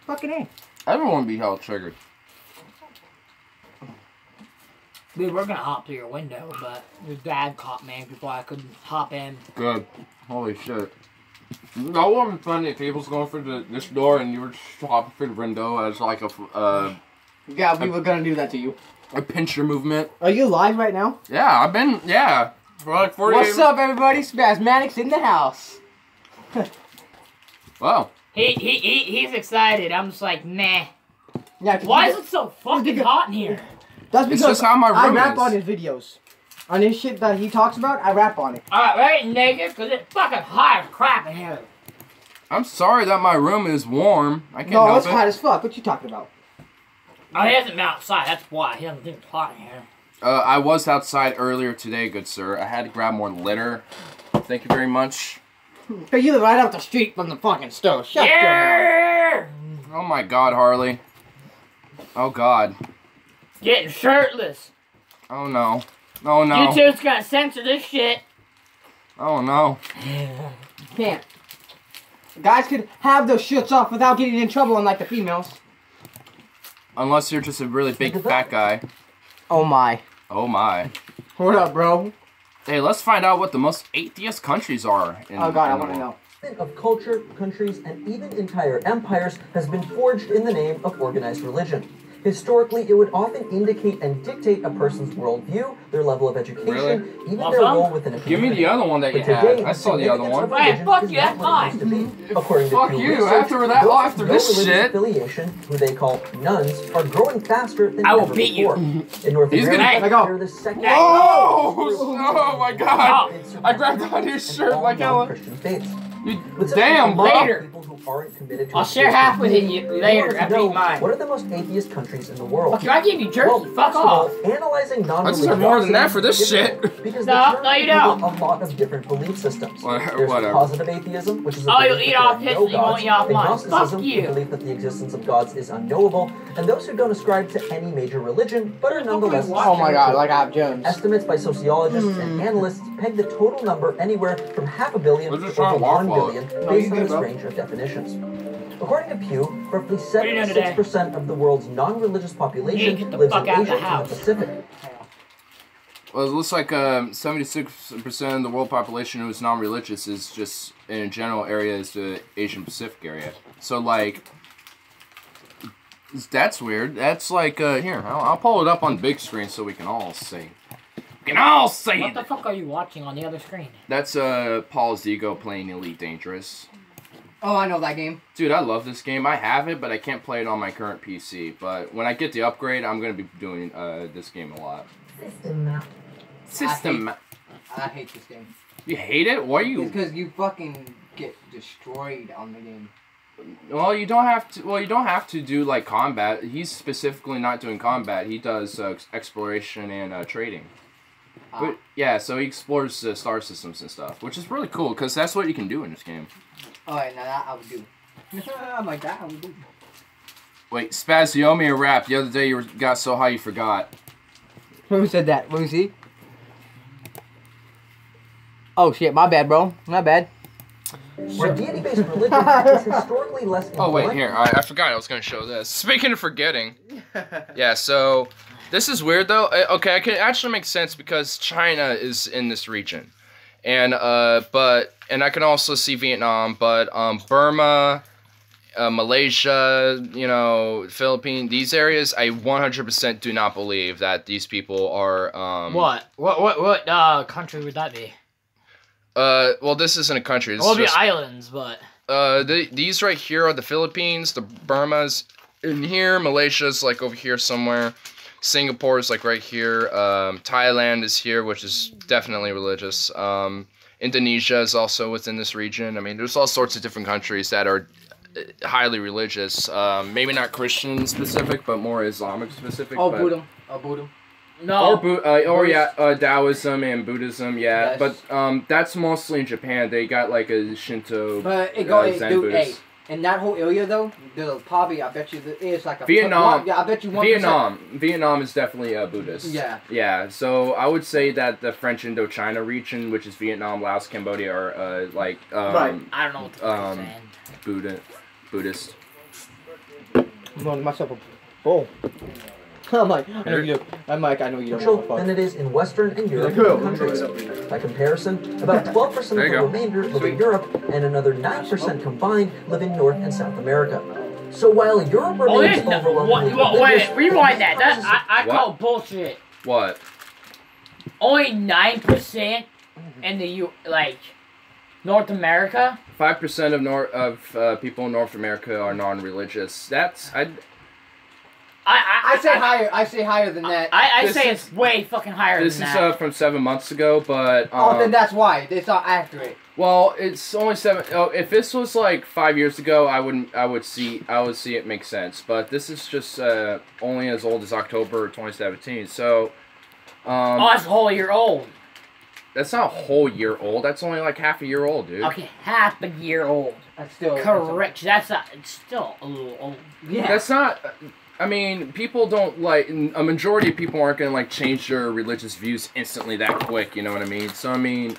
[SPEAKER 6] Fucking A.
[SPEAKER 2] Everyone be held triggered.
[SPEAKER 5] We were gonna hop through your window, but your dad caught me before I could hop in.
[SPEAKER 2] Good. Holy shit. That wasn't funny if people's going through this door and you were just hopping through the window as like a,
[SPEAKER 6] Yeah, we were gonna do that to you.
[SPEAKER 2] A pincher movement.
[SPEAKER 6] Are you live right now?
[SPEAKER 2] Yeah, I've been, yeah. For like 48
[SPEAKER 6] What's up, everybody? Spasmatics in the house.
[SPEAKER 2] Wow.
[SPEAKER 5] He's excited. I'm just like, nah.
[SPEAKER 6] Yeah,
[SPEAKER 5] why is it so fucking hot in here?
[SPEAKER 6] That's because
[SPEAKER 2] it's just how my room
[SPEAKER 6] I rap
[SPEAKER 2] is.
[SPEAKER 6] on his videos. On his shit that he talks about, I rap on it.
[SPEAKER 5] Alright, right, naked, because it's fucking hot as crap in here.
[SPEAKER 2] I'm sorry that my room is warm. I can't
[SPEAKER 6] No,
[SPEAKER 2] help
[SPEAKER 6] it's
[SPEAKER 2] it.
[SPEAKER 6] hot as fuck. What you talking about?
[SPEAKER 5] Oh, he hasn't been outside, that's why. He doesn't think it's hot in here.
[SPEAKER 2] I was outside earlier today, good sir. I had to grab more litter. Thank you very much.
[SPEAKER 6] But you live right up the street from the fucking stove. Shut your mouth.
[SPEAKER 2] Oh my God, Harley. Oh God.
[SPEAKER 5] Getting shirtless.
[SPEAKER 2] Oh no. Oh no.
[SPEAKER 5] YouTube's gonna censor this shit.
[SPEAKER 2] Oh no.
[SPEAKER 6] Can't. Guys could have those shirts off without getting in trouble, unlike the females.
[SPEAKER 2] Unless you're just a really big fat guy.
[SPEAKER 6] Oh my.
[SPEAKER 2] Oh my.
[SPEAKER 6] What up, bro?
[SPEAKER 2] Hey, let's find out what the most atheist countries are.
[SPEAKER 6] Oh god, I want to know.
[SPEAKER 7] Of culture, countries, and even entire empires has been forged in the name of organized religion. Historically, it would often indicate and dictate a person's worldview, their level of education, even their role within a community.
[SPEAKER 2] Give me the other one that you had. I saw the other one.
[SPEAKER 5] Hey, fuck you, that's mine.
[SPEAKER 7] According to
[SPEAKER 2] fuck
[SPEAKER 7] Pew
[SPEAKER 2] you,
[SPEAKER 7] Research,
[SPEAKER 2] after this shit.
[SPEAKER 7] Affiliation, who they call nuns, are growing faster than
[SPEAKER 5] I will
[SPEAKER 7] ever
[SPEAKER 5] beat
[SPEAKER 7] before.
[SPEAKER 5] you.
[SPEAKER 7] In North
[SPEAKER 2] He's
[SPEAKER 7] America,
[SPEAKER 2] gonna-
[SPEAKER 7] they're the second.
[SPEAKER 2] Oh my god! I grabbed on his shirt like hell.
[SPEAKER 7] Christian faiths.
[SPEAKER 2] Damn, bro.
[SPEAKER 5] Later.
[SPEAKER 7] People who aren't committed to
[SPEAKER 5] I'll share half with you later after you eat mine.
[SPEAKER 7] What are the most atheist countries in the world?
[SPEAKER 5] Okay, I gave you jerky.
[SPEAKER 7] Well,
[SPEAKER 5] Fuck
[SPEAKER 7] first of all,
[SPEAKER 5] off.
[SPEAKER 7] analyzing
[SPEAKER 2] I
[SPEAKER 7] non-religious
[SPEAKER 2] deserve more than that for this
[SPEAKER 7] different,
[SPEAKER 2] shit.
[SPEAKER 7] Because
[SPEAKER 5] No,
[SPEAKER 7] the
[SPEAKER 5] no, you
[SPEAKER 7] term
[SPEAKER 5] don't.
[SPEAKER 7] a lot of different belief systems.
[SPEAKER 2] Whatever.
[SPEAKER 7] There's positive atheism, which is a
[SPEAKER 5] Oh,
[SPEAKER 7] belief
[SPEAKER 5] you'll eat
[SPEAKER 7] that
[SPEAKER 5] off
[SPEAKER 7] there are
[SPEAKER 5] his
[SPEAKER 7] no
[SPEAKER 5] and you won't
[SPEAKER 7] gods.
[SPEAKER 5] eat off mine.
[SPEAKER 7] Agnosticism,
[SPEAKER 5] Fuck you.
[SPEAKER 7] the belief that the existence of gods is unknowable, and those who don't ascribe to any major religion, but are nonetheless.
[SPEAKER 6] Oh my god, like I have Jones.
[SPEAKER 7] Estimates by sociologists and analysts peg the total number anywhere from 500 million
[SPEAKER 2] We're just
[SPEAKER 7] to over
[SPEAKER 2] trying to
[SPEAKER 7] 1
[SPEAKER 2] walk
[SPEAKER 7] billion,
[SPEAKER 2] well.
[SPEAKER 7] based
[SPEAKER 6] No,
[SPEAKER 7] on
[SPEAKER 6] you
[SPEAKER 7] this
[SPEAKER 6] good, bro.
[SPEAKER 7] range of definitions. According to Pew, roughly
[SPEAKER 5] are you doing today?
[SPEAKER 7] 76% of the world's non-religious
[SPEAKER 5] You
[SPEAKER 7] population
[SPEAKER 5] get the
[SPEAKER 7] lives
[SPEAKER 5] fuck
[SPEAKER 7] in
[SPEAKER 5] out of
[SPEAKER 7] Asia
[SPEAKER 5] the
[SPEAKER 7] and
[SPEAKER 5] house.
[SPEAKER 7] the Pacific.
[SPEAKER 2] Well, it looks like 76% of the world population who is non-religious is just in a general area is the Asian Pacific area. So like, that's weird. That's like here. I'll pull it up on the big screen so we can all see. We can all see.
[SPEAKER 5] What the fuck are you watching on the other screen?
[SPEAKER 2] That's Paul Zigo playing Elite Dangerous.
[SPEAKER 6] Oh, I know that game.
[SPEAKER 2] Dude, I love this game. I have it, but I can't play it on my current PC. But when I get the upgrade, I'm gonna be doing this game a lot. System.
[SPEAKER 6] I hate this game.
[SPEAKER 2] You hate it? Why are you?
[SPEAKER 6] Because you fucking get destroyed on the game.
[SPEAKER 2] Well, you don't have to. Well, you don't have to do like combat. He's specifically not doing combat. He does exploration and trading. But yeah, so he explores star systems and stuff, which is really cool because that's what you can do in this game.
[SPEAKER 6] Alright, now that I would do. I'm like, that I would do.
[SPEAKER 2] Wait, Spaz, you owe me a rap. The other day you got so high you forgot.
[SPEAKER 6] Who said that? Let me see. Oh shit, my bad, bro. My bad.
[SPEAKER 7] Where deity-based religion is historically less
[SPEAKER 2] Oh wait, here, I forgot I was going to show this. Speaking of forgetting. Yeah, so this is weird though. Okay, I can actually make sense because China is in this region. And and I can also see Vietnam, but Burma, Malaysia, you know, Philippines, these areas, I 100% do not believe that these people are
[SPEAKER 5] What country would that be?
[SPEAKER 2] well, this isn't a country. This
[SPEAKER 5] Well,
[SPEAKER 2] is
[SPEAKER 5] it'll
[SPEAKER 2] just,
[SPEAKER 5] be islands, but
[SPEAKER 2] these right here are the Philippines, the Burmas in here, Malaysia's like over here somewhere. Singapore is like right here. Thailand is here, which is definitely religious. Indonesia is also within this region. I mean, there's all sorts of different countries that are highly religious. Maybe not Christian specific, but more Islamic specific.
[SPEAKER 6] Oh,
[SPEAKER 2] but,
[SPEAKER 6] Buddha. Oh, Buddha.
[SPEAKER 5] no.
[SPEAKER 2] Taoism and Buddhism, yeah.
[SPEAKER 6] Yes.
[SPEAKER 2] But that's mostly in Japan. They got like a Shinto,
[SPEAKER 6] But it goes,
[SPEAKER 2] Zen
[SPEAKER 6] dude, hey,
[SPEAKER 2] Buddhist.
[SPEAKER 6] in that whole area though, there's probably, I bet you, there is like a
[SPEAKER 2] Vietnam.
[SPEAKER 6] Yeah, I bet you 1%.
[SPEAKER 2] Vietnam is definitely Buddhist.
[SPEAKER 6] Yeah.
[SPEAKER 2] Yeah. So I would say that the French Indochina region, which is Vietnam, Laos, Cambodia, are
[SPEAKER 6] Right.
[SPEAKER 5] I don't know what the fuck you're saying.
[SPEAKER 2] Buddhist.
[SPEAKER 6] I'm going to myself a bowl. I'm like, I know you do. I'm like, I know you don't.
[SPEAKER 7] than it is in Western and European countries. By comparison, about 12% of the
[SPEAKER 2] There you go.
[SPEAKER 7] remainder live in Europe, and another 9% combined live in North and South America. So while Europe
[SPEAKER 5] Oh,
[SPEAKER 7] remains
[SPEAKER 5] there's
[SPEAKER 7] overwhelmingly
[SPEAKER 5] wait,
[SPEAKER 7] religious,
[SPEAKER 5] rewind that. I
[SPEAKER 2] What?
[SPEAKER 5] call bullshit.
[SPEAKER 2] What?
[SPEAKER 5] Only 9% in the North America.
[SPEAKER 2] 5% of people in North America are non-religious. That's
[SPEAKER 6] I say higher. I say higher than that.
[SPEAKER 5] I
[SPEAKER 2] This
[SPEAKER 5] say
[SPEAKER 2] is-
[SPEAKER 5] it's way fucking higher
[SPEAKER 2] This
[SPEAKER 5] than
[SPEAKER 2] is
[SPEAKER 5] that.
[SPEAKER 2] from 7 months ago, but
[SPEAKER 6] Oh, then that's why. It's not accurate.
[SPEAKER 2] well, it's only 7. Oh, if this was like 5 years ago, I would see it make sense. But this is just only as old as October 2017. So,
[SPEAKER 5] Oh, it's a whole year old.
[SPEAKER 2] that's not a whole year old. That's only like half a year old, dude.
[SPEAKER 5] Okay, half a year old.
[SPEAKER 6] That's still
[SPEAKER 5] Correct. That's not. It's still a little old.
[SPEAKER 6] Yeah.
[SPEAKER 2] That's not. I mean, people don't like. A majority of people aren't gonna like change their religious views instantly that quick. You know what I mean? So I mean,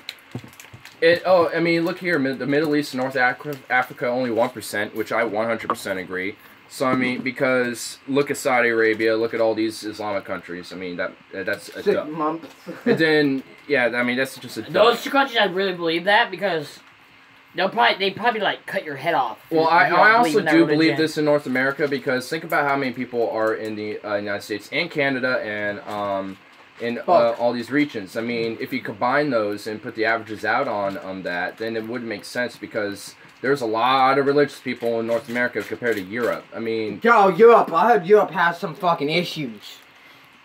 [SPEAKER 2] Oh, I mean, look here. The Middle East and North Africa only 1%, which I 100% agree. So I mean, because look at Saudi Arabia, look at all these Islamic countries. I mean, that's a
[SPEAKER 6] 6 months.
[SPEAKER 2] And then yeah, I mean that's just a
[SPEAKER 5] those 2 countries. I really believe that because they'd probably like cut your head off.
[SPEAKER 2] Well, I also do believe this in North America because think about how many people are in the United States and Canada and in all these regions. I mean, if you combine those and put the averages out on that, then it would make sense because there's a lot of religious people in North America compared to Europe. I mean...
[SPEAKER 6] Yo, Europe. I heard Europe has some fucking issues.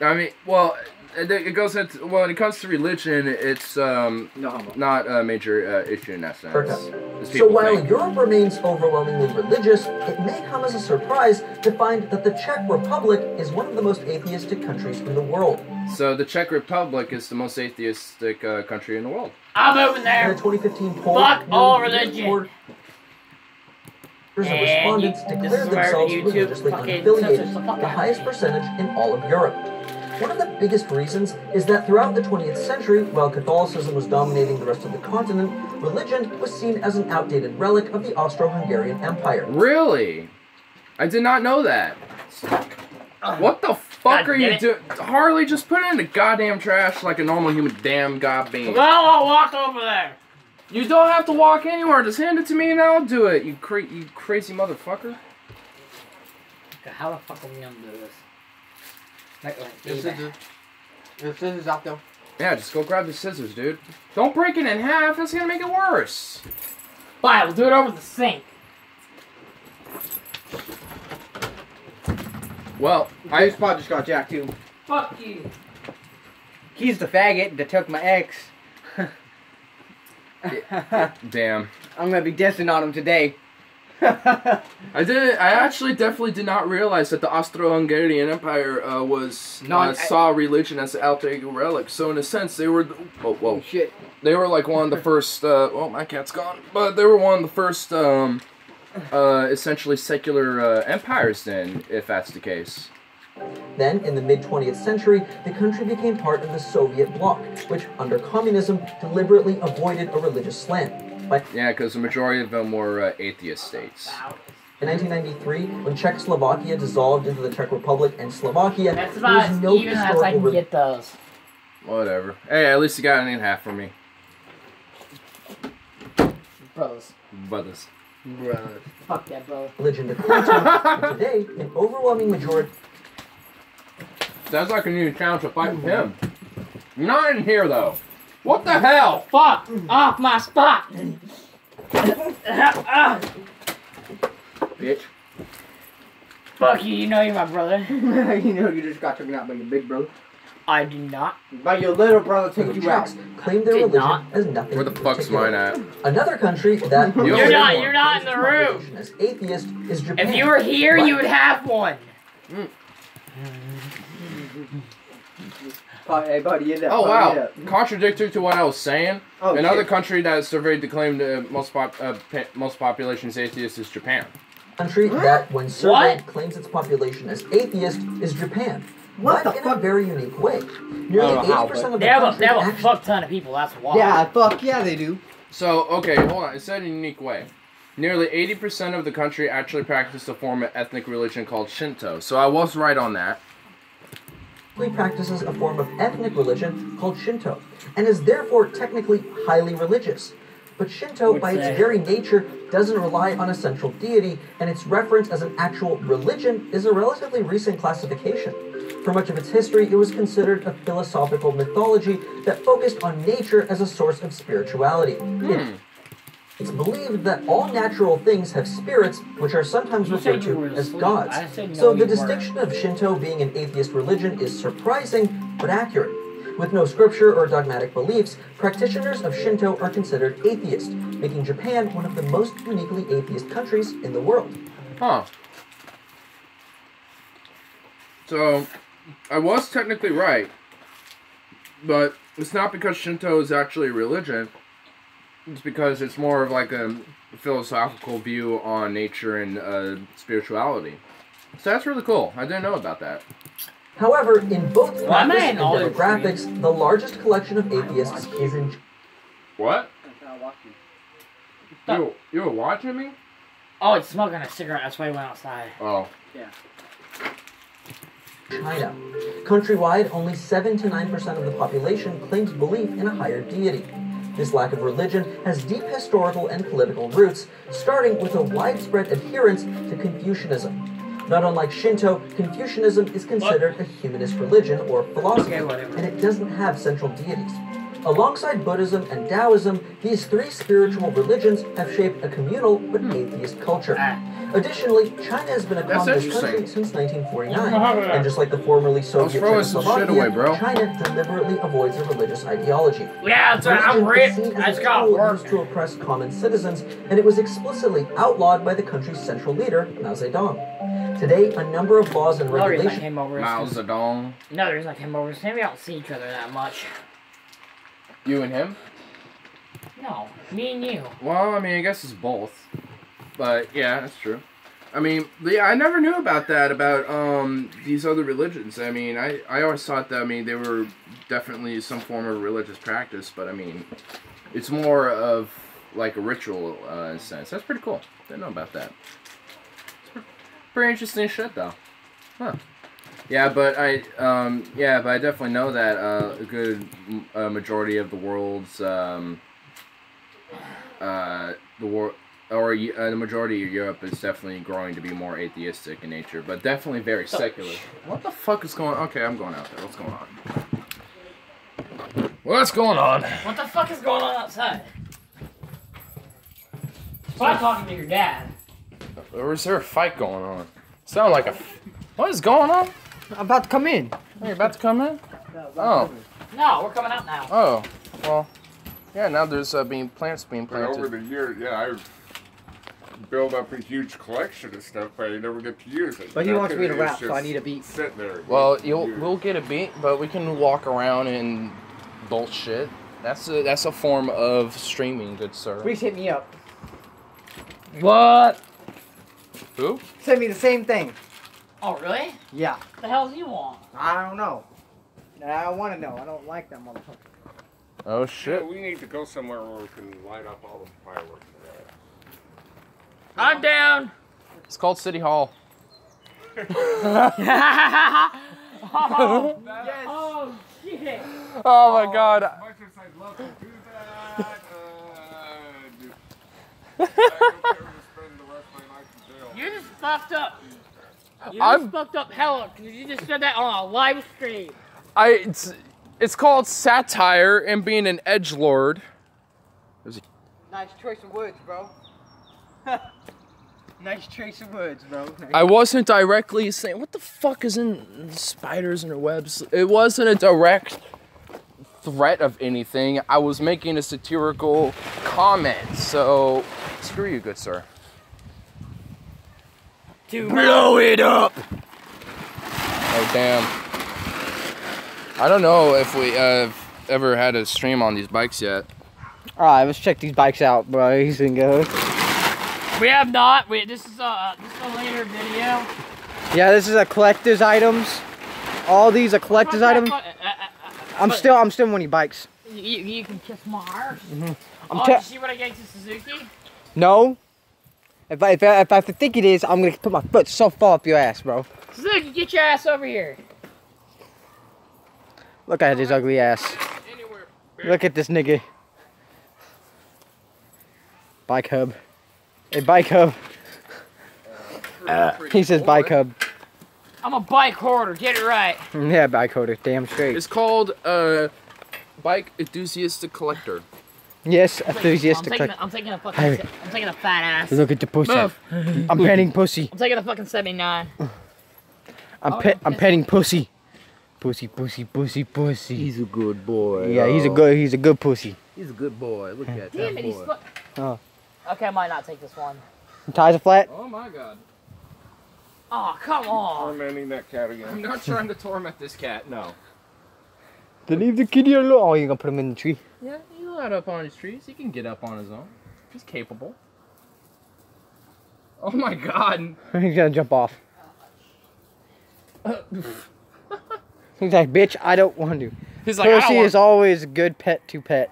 [SPEAKER 2] I mean, well, it goes into... Well, when it comes to religion, it's not a major issue in that sense.
[SPEAKER 7] So while Europe remains overwhelmingly religious, it may come as a surprise to find that the Czech Republic is one of the most atheistic countries in the world.
[SPEAKER 2] So the Czech Republic is the most atheistic country in the world.
[SPEAKER 5] I'm over there.
[SPEAKER 7] In a 2015 poll,
[SPEAKER 5] fuck all religion.
[SPEAKER 7] Respondents declared themselves religiously unaffiliated, the highest percentage in all of Europe. One of the biggest reasons is that throughout the 20th century, while Catholicism was dominating the rest of the continent, religion was seen as an outdated relic of the Austro-Hungarian Empire.
[SPEAKER 2] Really? I did not know that. What the fuck are you doing? Harley, just put it in the goddamn trash like a normal human damn goddamn.
[SPEAKER 5] Well, I'll walk over there.
[SPEAKER 2] You don't have to walk anywhere. Just hand it to me and I'll do it. You crazy motherfucker.
[SPEAKER 5] Okay, how the fuck are we gonna do this?
[SPEAKER 6] The scissors out there.
[SPEAKER 2] Yeah, just go grab the scissors, dude. Don't break it in half. That's gonna make it worse.
[SPEAKER 5] Fine, we'll do it over the sink.
[SPEAKER 6] Well, I spot just got jacked too.
[SPEAKER 5] Fuck you.
[SPEAKER 6] He's the faggot that took my ex.
[SPEAKER 2] Damn.
[SPEAKER 6] I'm gonna be dissing on him today.
[SPEAKER 2] I actually definitely did not realize that the Austro-Hungarian Empire saw religion as an outdated relic. So in a sense, they were whoa
[SPEAKER 6] shit.
[SPEAKER 2] They were like one of the first. Well, my cat's gone, but they were one of the first essentially secular empires. Then, if that's the case.
[SPEAKER 7] Then, in the mid-20th century, the country became part of the Soviet bloc, which, under communism, deliberately avoided a religious slant.
[SPEAKER 2] Yeah, because the majority of them were atheist states.
[SPEAKER 7] In 1993, when Czechoslovakia dissolved into the Czech Republic and Slovakia,
[SPEAKER 5] that's
[SPEAKER 7] there was
[SPEAKER 5] about
[SPEAKER 7] no
[SPEAKER 5] even as I can get those.
[SPEAKER 2] Whatever. Hey, at least you got it in half from me.
[SPEAKER 5] Brothers.
[SPEAKER 2] Brothers.
[SPEAKER 5] Fuck that, bro.
[SPEAKER 7] Religion to cling to, and today, an overwhelming majority...
[SPEAKER 2] Sounds like I need a challenge to fight with him. Not in here, though. What the hell?
[SPEAKER 5] Fuck off my spot!
[SPEAKER 6] Bitch.
[SPEAKER 5] Fuck you, you know you're my brother.
[SPEAKER 6] You know you just got taken out by your big brother.
[SPEAKER 5] I do not.
[SPEAKER 6] By your little brother took you out.
[SPEAKER 7] Claim their religion as nothing.
[SPEAKER 2] Where the fuck's mine at?
[SPEAKER 7] Another country that...
[SPEAKER 5] You're not in the room!
[SPEAKER 7] ...as atheist is Japan.
[SPEAKER 5] If you were here, you would have one.
[SPEAKER 6] Hey, buddy,
[SPEAKER 2] oh wow! Contradictory to what I was saying, another
[SPEAKER 7] shit.
[SPEAKER 2] country that is surveyed to claim the most population is atheist is Japan.
[SPEAKER 7] Country that, when surveyed, claims its population as atheist is Japan. But in a very unique way. Nearly 80% of the
[SPEAKER 5] they have a fuck ton of people. That's why.
[SPEAKER 6] Yeah, fuck yeah, they do.
[SPEAKER 2] So okay, hold on. It said in a unique way. Nearly 80% of the country actually practice a form of ethnic religion called Shinto. So I was right on that.
[SPEAKER 7] Practices a form of ethnic religion called Shinto, and is therefore technically highly religious. But Shinto, by its very nature, doesn't rely on a central deity, and its reference as an actual religion is a relatively recent classification. For much of its history, it was considered a philosophical mythology that focused on nature as a source of spirituality. It's believed that all natural things have spirits, which are sometimes referred to as gods. So the distinction of Shinto being an atheist religion is surprising, but accurate. With no scripture or dogmatic beliefs, practitioners of Shinto are considered atheist, making Japan one of the most uniquely atheist countries in the world.
[SPEAKER 2] Huh. So, I was technically right, but it's not because Shinto is actually a religion. It's because it's more of like a philosophical view on nature and spirituality. So that's really cool. I didn't know about that.
[SPEAKER 7] However, in both practice and demographics, the largest collection of atheists is in...
[SPEAKER 2] What? You were watching me?
[SPEAKER 5] Oh, he's smoking a cigarette. That's why he went outside.
[SPEAKER 2] Oh.
[SPEAKER 5] Yeah.
[SPEAKER 7] China. Countrywide, only 7 to 9% of the population claims belief in a higher deity. This lack of religion has deep historical and political roots, starting with a widespread adherence to Confucianism. Not unlike Shinto, Confucianism is considered a humanist religion or philosophy, and it doesn't have central deities. Alongside Buddhism and Taoism, these three spiritual religions have shaped a communal but atheist culture. Additionally, China has been a communist country since 1949, and just like the formerly Soviet Czechoslovakia, China deliberately avoids a religious ideology.
[SPEAKER 5] Yeah, that's right, I'm rich. I just got work.
[SPEAKER 7] Used to oppress common citizens, and it was explicitly outlawed by the country's central leader, Mao Zedong. Today, a number of laws and regulations...
[SPEAKER 2] Mao Zedong.
[SPEAKER 5] No, there's like him over. Maybe we don't see each other that much.
[SPEAKER 2] You and him?
[SPEAKER 5] No, me and you.
[SPEAKER 2] Well, I mean, I guess it's both. But, yeah, that's true. I mean, yeah, I never knew about that, about these other religions. I mean, I always thought that, I mean, they were definitely some form of religious practice, but, I mean, it's more of, like, a ritual in a sense. That's pretty cool. Didn't know about that. It's pretty interesting shit, though. Huh. Yeah, but I definitely know that a good majority of the world's the majority of Europe is definitely growing to be more atheistic in nature, but definitely very secular. What the fuck is going on? Okay, I'm going out there. What's going on? What's going on?
[SPEAKER 5] What the fuck is going on outside? Why talking to your dad?
[SPEAKER 2] Or is there a fight going on? Sound like a... What is going on?
[SPEAKER 6] I'm about to come in.
[SPEAKER 2] Oh, you're about to come in? Oh.
[SPEAKER 5] No, we're coming out now.
[SPEAKER 2] Oh, well, yeah, now there's plants being planted.
[SPEAKER 8] But over the years, yeah, I build up a huge collection of stuff, but I never get to use it.
[SPEAKER 6] But he wants me to rap, so I need a beat.
[SPEAKER 8] Sitting there.
[SPEAKER 2] Well, we'll get a beat, but we can walk around and bullshit. That's a form of streaming, good sir.
[SPEAKER 6] Please hit me up.
[SPEAKER 5] What?
[SPEAKER 2] Who?
[SPEAKER 6] Send me the same thing.
[SPEAKER 5] Oh, really?
[SPEAKER 6] Yeah.
[SPEAKER 5] What the hell do you want?
[SPEAKER 6] I don't know. I don't want to know. I don't like that motherfucker.
[SPEAKER 2] Oh, shit.
[SPEAKER 8] Yeah, we need to go somewhere where we can light up all the fireworks.
[SPEAKER 5] I'm down.
[SPEAKER 2] It's called City Hall.
[SPEAKER 5] Oh, yes. Oh, shit.
[SPEAKER 2] Oh, my God.
[SPEAKER 8] As much as I'd love to do that, I don't care to spend the rest of my life in jail.
[SPEAKER 5] You just fucked up. You just fucked up hella because you just said that on a live stream.
[SPEAKER 2] It's called satire and being an edgelord.
[SPEAKER 6] Nice choice of words, bro. Nice choice of words, bro. Nice.
[SPEAKER 2] I wasn't directly saying, what the fuck is in spiders and webs? It wasn't a direct threat of anything. I was making a satirical comment, so screw you, good sir. Blow it up! Oh, damn. I don't know if we ever had a stream on these bikes yet.
[SPEAKER 6] Alright, let's check these bikes out, bro. He's gonna go.
[SPEAKER 5] We have not. This is a later video.
[SPEAKER 6] Yeah, this is a collector's items. All these are collector's items. I'm still on one of your bikes.
[SPEAKER 5] You can kiss my arse.
[SPEAKER 6] Mm-hmm.
[SPEAKER 5] Did you see what I gave to Suzuki?
[SPEAKER 6] No. If I think it is, I'm gonna put my foot so far up your ass, bro.
[SPEAKER 5] Suzuki, get your ass over here.
[SPEAKER 6] Look at his ugly ass. Look at this nigga. Bike hub. Hey, bike hub. He says bike hub.
[SPEAKER 5] I'm a bike hoarder, get it right.
[SPEAKER 6] Yeah, bike hoarder, damn straight.
[SPEAKER 2] It's called bike enthusiastic collector.
[SPEAKER 6] Yes, enthusiastic.
[SPEAKER 5] I'm taking a fucking. I'm taking a fat ass.
[SPEAKER 6] Look at the pussy.
[SPEAKER 5] Move.
[SPEAKER 6] I'm petting pussy.
[SPEAKER 5] I'm taking a fucking 79.
[SPEAKER 6] I'm petting pussy. Pussy.
[SPEAKER 2] He's a good boy.
[SPEAKER 6] Yeah, he's a good pussy.
[SPEAKER 2] He's a good boy. Look at
[SPEAKER 5] Damn
[SPEAKER 2] that
[SPEAKER 5] it,
[SPEAKER 2] boy.
[SPEAKER 6] Oh.
[SPEAKER 5] Okay, I might not take this one.
[SPEAKER 6] Tires are flat?
[SPEAKER 2] Oh my god.
[SPEAKER 5] Oh, come on.
[SPEAKER 8] Tormenting that cat again.
[SPEAKER 2] I'm not trying to torment this cat, no.
[SPEAKER 6] Then leave the kitty alone. Oh, you're gonna put him in the tree?
[SPEAKER 2] Yeah, he's not up on his trees. He can get up on his own. He's capable. Oh my god.
[SPEAKER 6] He's gonna jump off. He's like, bitch, I don't want to.
[SPEAKER 2] He's like,
[SPEAKER 6] pussy is always a good pet to pet.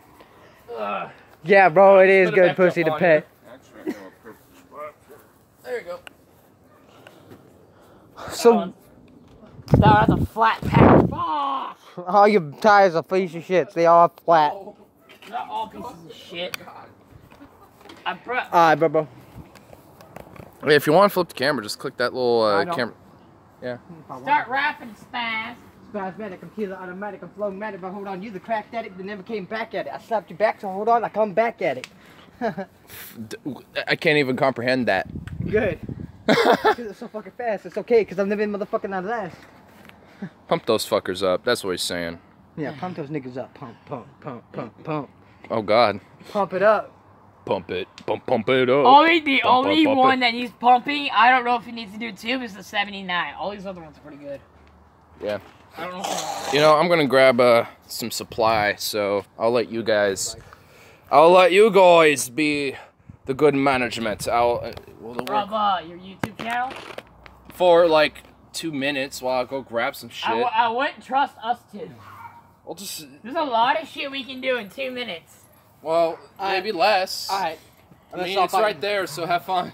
[SPEAKER 6] Yeah, bro, it is good pussy to pet.
[SPEAKER 2] There you go.
[SPEAKER 6] So,
[SPEAKER 5] that's a flat pack. Fuck!
[SPEAKER 6] all your tires are piece of shit. They all flat.
[SPEAKER 5] No, not all pieces of shit.
[SPEAKER 6] Alright, bro.
[SPEAKER 2] Hey, if you want to flip the camera, just click that little camera. Yeah.
[SPEAKER 5] Start rapping, Spaz.
[SPEAKER 6] Spasmatic, computer, automatic, and flowmatic, but hold on, you the cracked at it, but never came back at it. I slapped you back, so hold on, I come back at it.
[SPEAKER 2] I can't even comprehend that.
[SPEAKER 6] Good. Because it's so fucking fast. It's okay, because I'm never motherfucking out of last.
[SPEAKER 2] Pump those fuckers up. That's what he's saying.
[SPEAKER 6] Yeah, pump those niggas up. Pump, pump, pump, pump, pump.
[SPEAKER 2] Oh, God.
[SPEAKER 6] Pump it up.
[SPEAKER 2] Pump it. Pump it up.
[SPEAKER 5] The
[SPEAKER 2] Pump,
[SPEAKER 5] only
[SPEAKER 2] pump
[SPEAKER 5] one
[SPEAKER 2] it.
[SPEAKER 5] that he's pumping, I don't know if he needs to do too, is the 79. All these other ones are pretty good.
[SPEAKER 2] Yeah.
[SPEAKER 5] I don't know.
[SPEAKER 2] You know, I'm going to grab some supply, so I'll let you guys be the good management. Will it work?
[SPEAKER 5] Your YouTube channel?
[SPEAKER 2] For like 2 minutes while I go grab some shit.
[SPEAKER 5] I wouldn't trust us to.
[SPEAKER 2] I'll just...
[SPEAKER 5] There's a lot of shit we can do in 2 minutes.
[SPEAKER 2] Well, maybe less.
[SPEAKER 6] Alright.
[SPEAKER 2] I mean, it's right there, so have fun.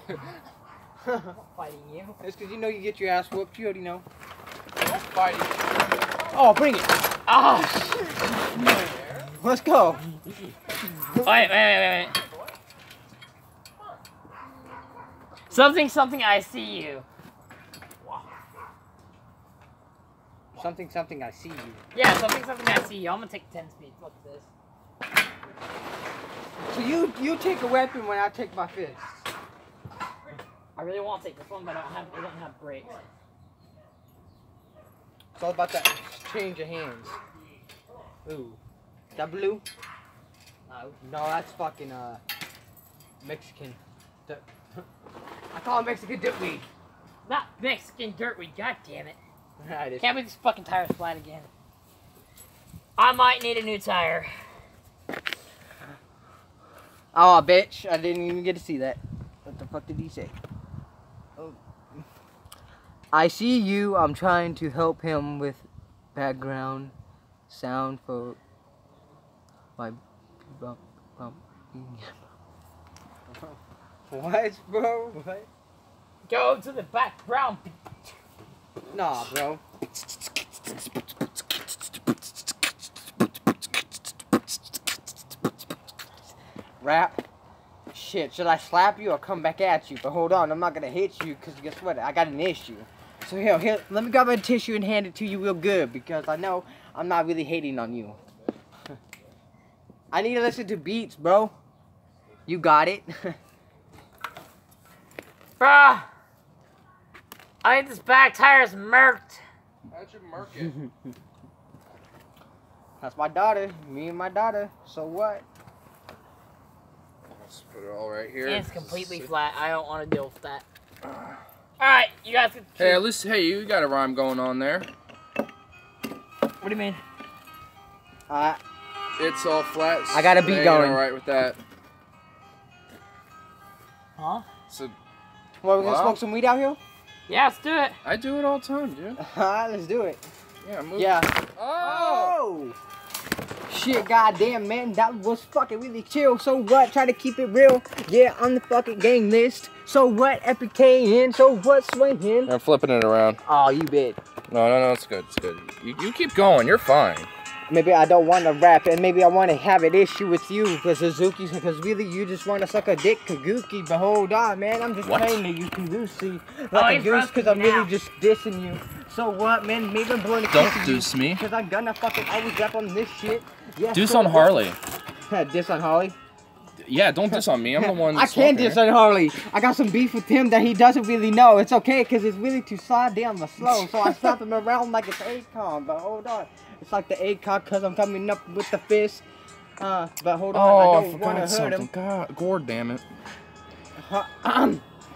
[SPEAKER 5] Fighting you.
[SPEAKER 6] It's because you know you get your ass whooped. You already know.
[SPEAKER 2] Fighting.
[SPEAKER 6] Oh, bring it.
[SPEAKER 5] Oh, shit.
[SPEAKER 6] Let's go.
[SPEAKER 5] Wait. Something, I see you.
[SPEAKER 6] Something, I see you.
[SPEAKER 5] Yeah, something, I see you. I'm gonna take 10 speed. Fuck this.
[SPEAKER 6] So you take a weapon when I take my fist.
[SPEAKER 5] I really want to take this one, but it doesn't have brakes.
[SPEAKER 6] It's all about that exchange of hands. Ooh. Is that blue? No, that's fucking Mexican. I call it Mexican dirtweed.
[SPEAKER 5] Not Mexican dirtweed, god damn it.
[SPEAKER 6] Right,
[SPEAKER 5] Can't believe this fucking tire's flat again. I might need a new tire.
[SPEAKER 6] Oh, bitch. I didn't even get to see that. What the fuck did he say? Oh. I see you. I'm trying to help him with background sound for my... What, bro? What?
[SPEAKER 5] Go to the background.
[SPEAKER 6] Nah, bro. Rap. Shit, should I slap you or come back at you? But hold on, I'm not gonna hit you because guess what? I got an issue. So here, let me grab a tissue and hand it to you real good because I know I'm not really hating on you. I need to listen to beats, bro. You got it.
[SPEAKER 5] Bruh. I think this back tire's murked.
[SPEAKER 2] How'd you murk it?
[SPEAKER 6] That's my daughter. Me and my daughter. So what?
[SPEAKER 2] Let's put it all right here.
[SPEAKER 5] It's completely flat. I don't want to deal with that. Alright, you guys can...
[SPEAKER 2] Hey, at least, hey, you got a rhyme going on there.
[SPEAKER 5] What do you mean?
[SPEAKER 2] It's all flat.
[SPEAKER 6] I got a beat going.
[SPEAKER 2] Alright with that.
[SPEAKER 5] Huh?
[SPEAKER 2] So,
[SPEAKER 6] What, we gonna smoke some weed out here?
[SPEAKER 5] Yeah, let's do it.
[SPEAKER 2] I do it all the time, dude.
[SPEAKER 6] Alright, let's do it.
[SPEAKER 2] Yeah, move.
[SPEAKER 6] Yeah.
[SPEAKER 2] Oh!
[SPEAKER 6] Shit, goddamn, man, that was fucking really chill. So what? Try to keep it real. Yeah, on the fucking gang list. So what? Epic KN. So what? Swinging.
[SPEAKER 2] I'm flipping it around.
[SPEAKER 6] Oh, you bet.
[SPEAKER 2] No, it's good. It's good. You keep going. You're fine.
[SPEAKER 6] Maybe I don't want to rap, and maybe I want to have an issue with you, because Suzuki, because really you just want to suck a dick, Kaguki. But hold on, man, I'm just playing to you, Kaguki, like a goose, because I'm really just dissing you. So what, man? Maybe I'm blowing a
[SPEAKER 2] Don't diss me.
[SPEAKER 6] because I'm gonna fucking always rap on this shit. Yeah,
[SPEAKER 2] Diss
[SPEAKER 6] so
[SPEAKER 2] on Harley.
[SPEAKER 6] Diss on Harley?
[SPEAKER 2] Yeah, don't diss on me. I'm the one.
[SPEAKER 6] I can't diss on Harley. I got some beef with him that he doesn't really know. It's okay, because it's really too slide down the slow. So I slap him around like it's Akon. But hold on. It's like the Akon because I'm coming up with the fist. But hold on. I don't want to hurt him.
[SPEAKER 2] God, Gord, damn it.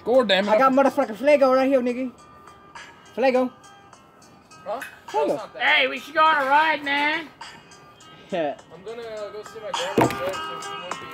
[SPEAKER 2] Gord, damn it.
[SPEAKER 6] I got motherfucking Flago right here, nigga. Flago.
[SPEAKER 2] Huh?
[SPEAKER 6] Flago.
[SPEAKER 5] Hey, we should go on a ride, man.
[SPEAKER 6] Yeah.
[SPEAKER 2] I'm gonna go see my grandma so she won't be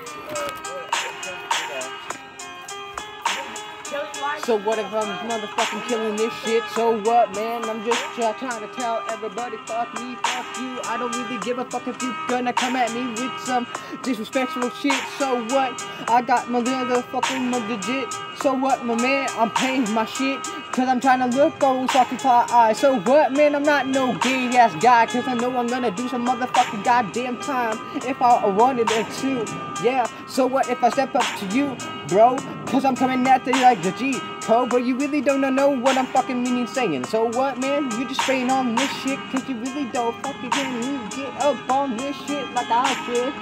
[SPEAKER 5] Kelly
[SPEAKER 6] So what if I'm motherfucking killing this shit? So what, man? I'm just trying to tell everybody, fuck me, fuck you. I don't really give a fuck if you gonna come at me with some disrespectful shit. So what? I got my motherfucking legit. So what, my man? I'm paying my shit, cause I'm trying to look those fucking fly eyes. So what, man? I'm not no gay ass guy, cause I know I'm gonna do some motherfucking goddamn time if I wanted it to. Yeah, so what if I step up to you, bro? Cause I'm coming at you like the G code, but you really don't know what I'm fucking meaning saying. So what, man? You just spraying on this shit, cause you really don't fucking get up on this shit like I did.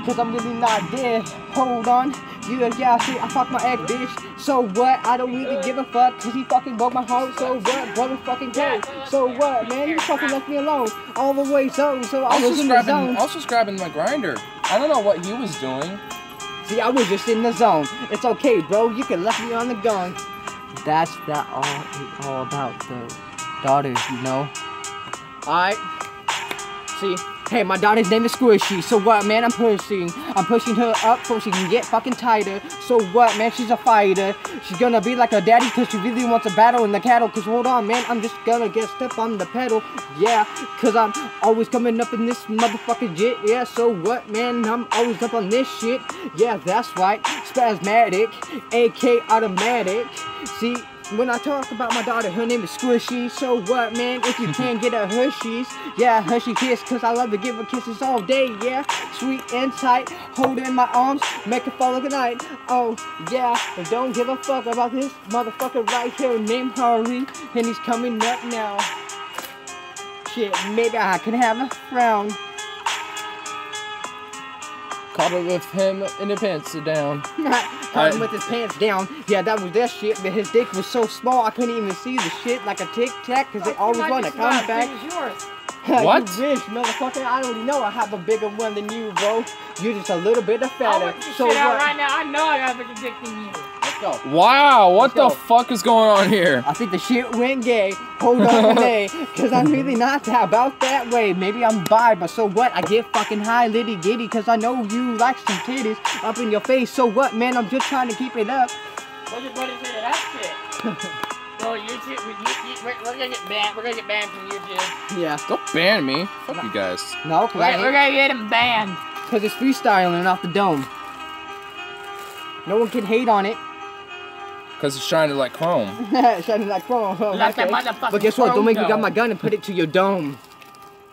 [SPEAKER 6] Cause I'm really not dead. Hold on. Yeah, shit, I fucked my ex, bitch. So what? I don't really give a fuck, cause he fucking broke my heart. So what? Brother fucking go. So what, man? You fucking left me alone all the way. So I was in the zone.
[SPEAKER 2] I was just grabbing my grinder. I don't know what he was doing.
[SPEAKER 6] See, I was just in the zone. It's okay, bro. You can left me on the gun. That's all about the daughters, you know. Alright. See. Hey, my daughter's name is Squishy. So what, man? I'm pushing her up so she can get fucking tighter. So what, man? She's a fighter. She's gonna be like her daddy cause she really wants a battle in the cattle. Cause hold on, man, I'm just gonna get step on the pedal. Yeah, cause I'm always coming up in this motherfucking shit. Yeah, so what, man? I'm always up on this shit. Yeah, that's right. Spasmatic, AK automatic. See, when I talk about my daughter, her name is Squishy. So what, man? If you can't get her Hershey's, yeah, Hershey kiss, cause I love to give her kisses all day, yeah. Sweet and tight, hold her in my arms, make her fall like a night. Oh, yeah, but don't give a fuck about this motherfucker right here named Harley, and he's coming up now. Shit, maybe I can have a frown.
[SPEAKER 2] Caught it with him in the pants down.
[SPEAKER 6] Caught him with his pants down. Yeah, that was that shit, but his dick was so small I couldn't even see the shit like a tic-tac, cause they always want to come back.
[SPEAKER 2] What?
[SPEAKER 6] You wish, motherfucker. I already know I have a bigger one than you, bro. You're just a little bit of fatter.
[SPEAKER 5] I'll so shit out right now. I know I got a bigger dick than you.
[SPEAKER 6] Let's go.
[SPEAKER 2] Wow, what the fuck is going on here?
[SPEAKER 6] I think the shit went gay. Hold on today, cause I'm really not about that way. Maybe I'm bi, but so what? I get fucking high, litty giddy, cause I know you like some titties up in your face. So what, man? I'm just trying to keep it up.
[SPEAKER 5] What's your buddy say to that shit? So YouTube, we're gonna get banned. We're gonna get banned from YouTube.
[SPEAKER 6] Yeah.
[SPEAKER 2] Don't ban me. Fuck you guys.
[SPEAKER 6] No, cause
[SPEAKER 5] we're gonna get him banned.
[SPEAKER 6] Cause it's freestyling off the dome. No one can hate on it.
[SPEAKER 2] Cause it's shining like chrome.
[SPEAKER 6] Shining like chrome. Oh,
[SPEAKER 5] like
[SPEAKER 6] okay. But guess what? Don't make me grab my gun and put it to your dome.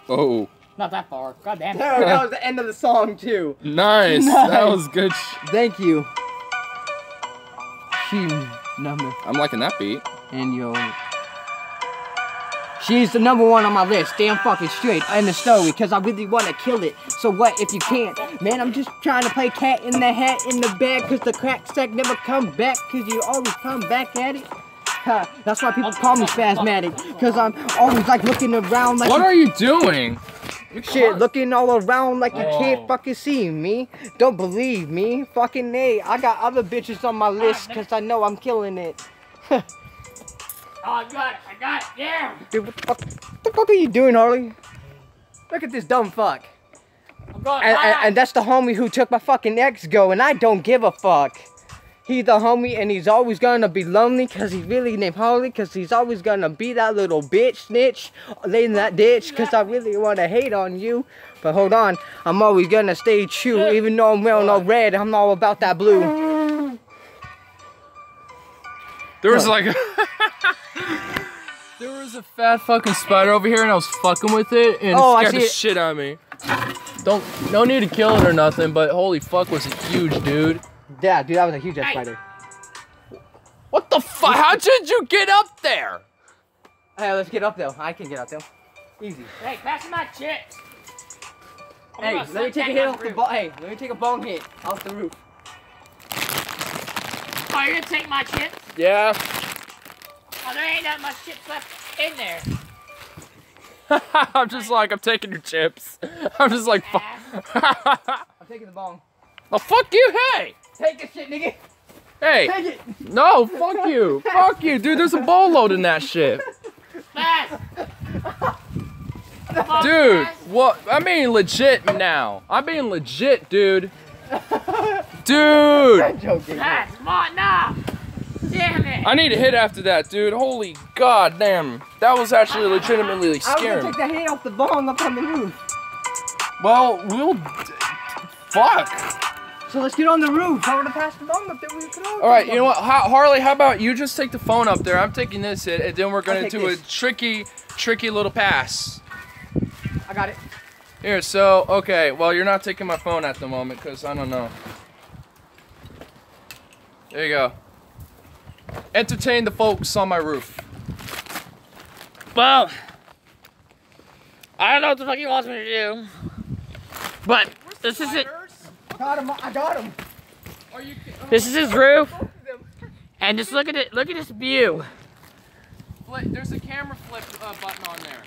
[SPEAKER 2] Oh.
[SPEAKER 5] Not that far. God damn it.
[SPEAKER 6] That was the end of the song too.
[SPEAKER 2] Nice. That was good.
[SPEAKER 6] Thank you. Number.
[SPEAKER 2] I'm liking that beat.
[SPEAKER 6] And yo. She's the #1 on my list, damn fucking straight, in the story, cause I really wanna kill it. So what if you can't? Man, I'm just trying to play cat in the hat in the bag, cause the crack stack never come back, cause you always come back at it. That's why people call me spasmatic, cause I'm always like looking around like—
[SPEAKER 2] What are you doing?
[SPEAKER 6] Shit, looking all around like you can't fucking see me. Don't believe me. Fucking A, I got other bitches on my list, cause I know I'm killing it.
[SPEAKER 5] Oh, I got it, yeah!
[SPEAKER 6] Dude, what the fuck are you doing, Harley? Look at this dumb fuck. And that's the homie who took my fucking ex-go, and I don't give a fuck. He's the homie, and he's always gonna be lonely, cause he's really named Harley, cause he's always gonna be that little bitch snitch, lay in that ditch, cause I really wanna hate on you. But hold on, I'm always gonna stay true, even though I'm wearing all red, I'm all about that blue.
[SPEAKER 2] There was like there was a fat fucking spider over here and I was fucking with it and it scared the shit out of me. No need to kill it or nothing, but holy fuck was it huge, dude.
[SPEAKER 6] Yeah, dude, that was a huge ass spider.
[SPEAKER 2] What the fuck? How did you get up there?
[SPEAKER 6] Hey, let's get up there. I can get up there. Easy.
[SPEAKER 5] Hey, pass me my chips.
[SPEAKER 6] Hey, let me take a hit off the ball. Hey, let me take a bong hit off the roof.
[SPEAKER 5] Oh, you're gonna take my chips?
[SPEAKER 2] Yeah.
[SPEAKER 5] Oh, there ain't that much chips left in there.
[SPEAKER 2] I'm just like, I'm taking your chips. I'm just like, fuck.
[SPEAKER 6] I'm taking the bong.
[SPEAKER 2] Oh, fuck you, hey!
[SPEAKER 6] Take this shit, nigga.
[SPEAKER 2] Hey.
[SPEAKER 6] Take it.
[SPEAKER 2] No, fuck you. Fuck you, dude. There's a boatload in that shit.
[SPEAKER 5] Fast.
[SPEAKER 2] Dude, what? I mean legit now. I'm being legit, dude. Dude.
[SPEAKER 6] I'm joking.
[SPEAKER 5] Fast, come on now. See damn it!
[SPEAKER 2] I need a hit after that, dude. Holy god damn. That was actually legitimately scary.
[SPEAKER 6] I was gonna take the hit off the bong up on the roof.
[SPEAKER 2] Well, fuck.
[SPEAKER 6] So let's get on the roof. I would have passed the bong up there.
[SPEAKER 2] Alright, you know what? Harley, how about you just take the phone up there? I'm taking this hit, and then we're gonna do a tricky little pass.
[SPEAKER 6] I got it.
[SPEAKER 2] Here, so, okay. Well, you're not taking my phone at the moment, because I don't know. There you go. Entertain the folks on my roof.
[SPEAKER 5] Well, I don't know what the fuck he wants me to do, but this is it.
[SPEAKER 6] I got him.
[SPEAKER 5] This is his roof, and just look at it. Look at this view.
[SPEAKER 2] There's a camera flip button on there.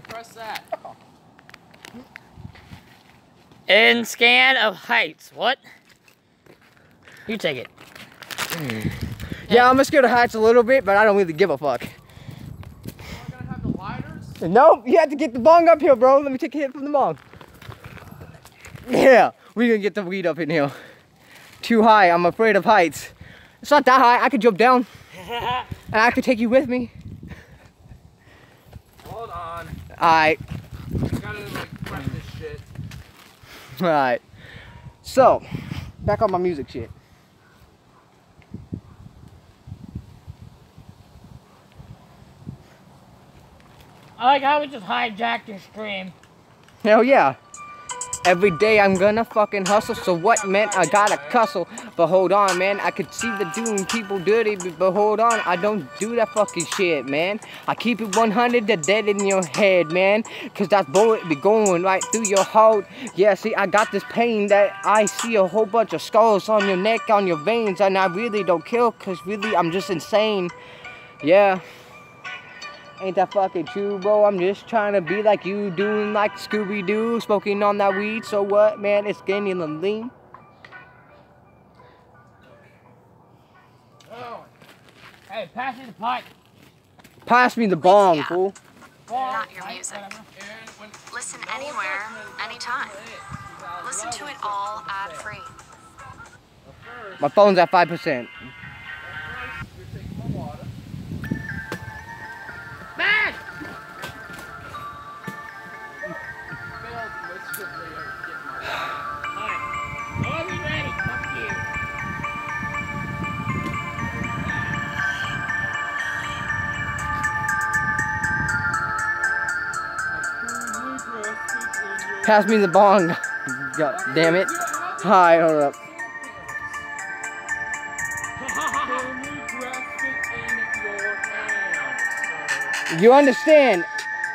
[SPEAKER 2] Press that.
[SPEAKER 5] In scan of heights. What? You take it.
[SPEAKER 6] Yeah, I'm scared of heights a little bit, but I don't really give a fuck.
[SPEAKER 2] Are we gonna have the lighters?
[SPEAKER 6] Nope, you have to get the bong up here, bro. Let me take a hit from the bong. Yeah, we're gonna get the weed up in here. Too high, I'm afraid of heights. It's not that high, I could jump down. And I could take you with me.
[SPEAKER 2] Hold on.
[SPEAKER 6] Alright.
[SPEAKER 2] I gotta like prep this shit.
[SPEAKER 6] Alright. So, back on my music shit.
[SPEAKER 5] I like how we just hijacked your stream.
[SPEAKER 6] Hell yeah. Every day I'm gonna fucking hustle, so what, man? I gotta cussle. But hold on, man, I could see the doing people dirty, but hold on, I don't do that fucking shit, man. I keep it 100, the dead in your head, man. Cause that bullet be going right through your heart. Yeah, see, I got this pain that I see a whole bunch of skulls on your neck, on your veins, and I really don't kill, cause really I'm just insane. Yeah. Ain't that fucking true, bro? I'm just trying to be like you, doing like Scooby-Doo, smoking on that weed. So what, man? It's getting a lean.
[SPEAKER 5] Oh. Hey, pass me the pipe.
[SPEAKER 6] Pass me the bong, fool.
[SPEAKER 9] Not your music. Listen anywhere, anytime. Listen to it all ad-free.
[SPEAKER 6] My phone's at 5%.
[SPEAKER 5] Man! Alright. Are we ready? Fuck you.
[SPEAKER 6] Pass me the bong. God damn it. Hi, hold up. You understand,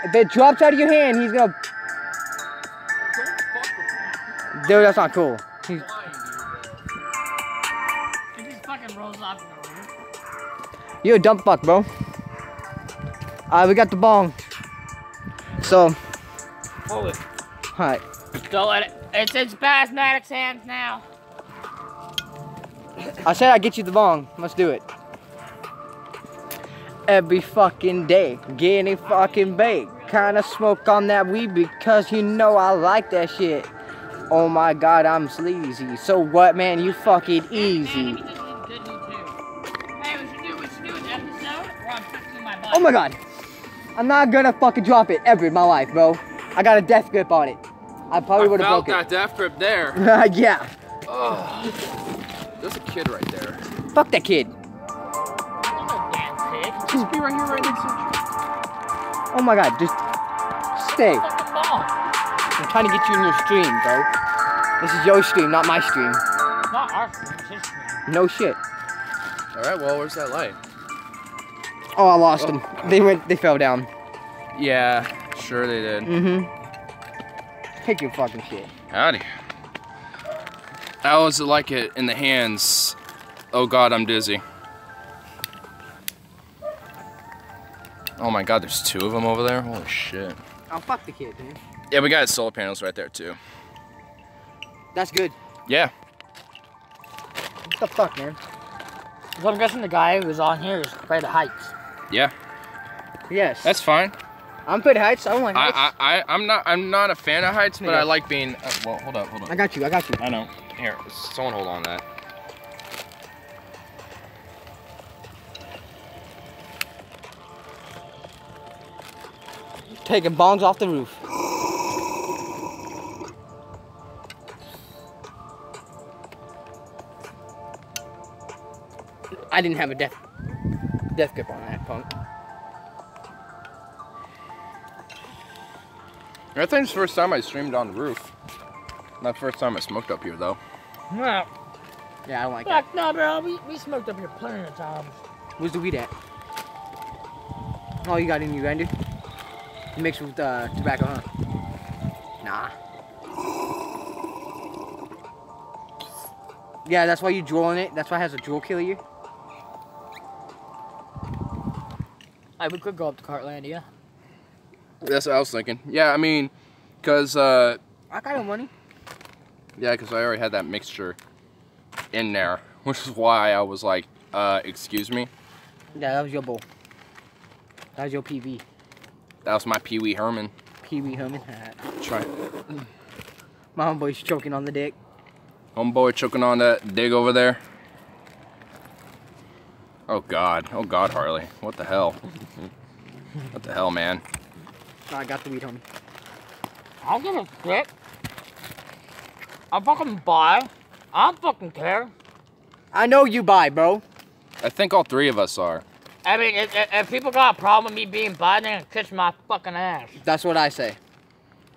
[SPEAKER 6] if it drops out of your hand, he's gonna... Dude, that's not cool.
[SPEAKER 5] It just fucking rolls off in the room.
[SPEAKER 6] You're a dumb fuck, bro. Alright, we got the bong. So...
[SPEAKER 5] Hold it.
[SPEAKER 6] Alright.
[SPEAKER 5] Don't let it. It's in Spasmatic's hands now.
[SPEAKER 6] I said I'd get you the bong. Let's do it. Every fucking day, getting fucking baked. Kinda smoke on that weed because you know I like that shit. Oh my god, I'm sleazy. So what, man? You fucking easy.
[SPEAKER 5] Hey, we should do an episode where I'm fixing my butt.
[SPEAKER 6] Oh my god. I'm not gonna fucking drop it ever in my life, bro. I got a death grip on it. I probably would have broke it.
[SPEAKER 2] I felt that death grip there.
[SPEAKER 6] Yeah.
[SPEAKER 2] Oh, there's a kid right there.
[SPEAKER 6] Fuck that kid.
[SPEAKER 2] Just be right here, right next to you.
[SPEAKER 6] Oh my god, just stay. I'm trying to get you in your stream, bro. This is your stream, not my stream.
[SPEAKER 5] Not our stream, it's his stream.
[SPEAKER 6] No shit.
[SPEAKER 2] Alright, well, where's that light?
[SPEAKER 6] Oh, I lost them. They fell down.
[SPEAKER 2] Yeah, sure they did.
[SPEAKER 6] Mm-hmm. Take your fucking shit.
[SPEAKER 2] Howdy. How was it like it in the hands? Oh god, I'm dizzy. Oh my god, there's two of them over there? Holy shit.
[SPEAKER 6] Oh, fuck the kid, man.
[SPEAKER 2] Yeah, we got solar panels right there too.
[SPEAKER 6] That's good.
[SPEAKER 2] Yeah.
[SPEAKER 6] What the fuck, man?
[SPEAKER 5] So I'm guessing the guy who was on here is afraid of heights.
[SPEAKER 2] Yeah.
[SPEAKER 6] Yes.
[SPEAKER 2] That's fine.
[SPEAKER 6] I'm afraid of heights. I don't like heights.
[SPEAKER 2] I'm not a fan of heights, but I like being. Well, hold up.
[SPEAKER 6] I got you.
[SPEAKER 2] I know. Here, someone hold on to that.
[SPEAKER 6] taking bongs off the roof. I didn't have a death grip on that punk.
[SPEAKER 2] I think it's the first time I streamed on the roof. Not the first time I smoked up here, though.
[SPEAKER 5] No.
[SPEAKER 6] Yeah, I don't like that.
[SPEAKER 5] Fuck no, bro. We smoked up here plenty of times.
[SPEAKER 6] Where's the weed at? Oh, you got it in your grinder? You mix it with tobacco, huh? Nah. Yeah, that's why you draw in it. That's why it has a draw killer you.
[SPEAKER 5] We could go up to Cartlandia.
[SPEAKER 2] That's what I was thinking. Yeah, I mean, because,
[SPEAKER 6] I got no money.
[SPEAKER 2] yeah, because I already had that mixture in there, which is why I was like, excuse me?
[SPEAKER 6] Yeah, that was your bowl. That was your PV.
[SPEAKER 2] That was my Pee Wee Herman.
[SPEAKER 6] Pee Wee Herman.
[SPEAKER 2] Try.
[SPEAKER 6] My homeboy's choking on the dick.
[SPEAKER 2] Homeboy choking on that dig over there. Oh God, Harley. What the hell? What the hell, man?
[SPEAKER 6] I got the weed, homie.
[SPEAKER 5] I'll give a shit. I'll fucking buy. I don't fucking care.
[SPEAKER 6] I know you buy, bro.
[SPEAKER 2] I think all three of us are.
[SPEAKER 5] I mean, if people got a problem with me being bi, they're gonna kiss my fucking ass.
[SPEAKER 6] That's what I say.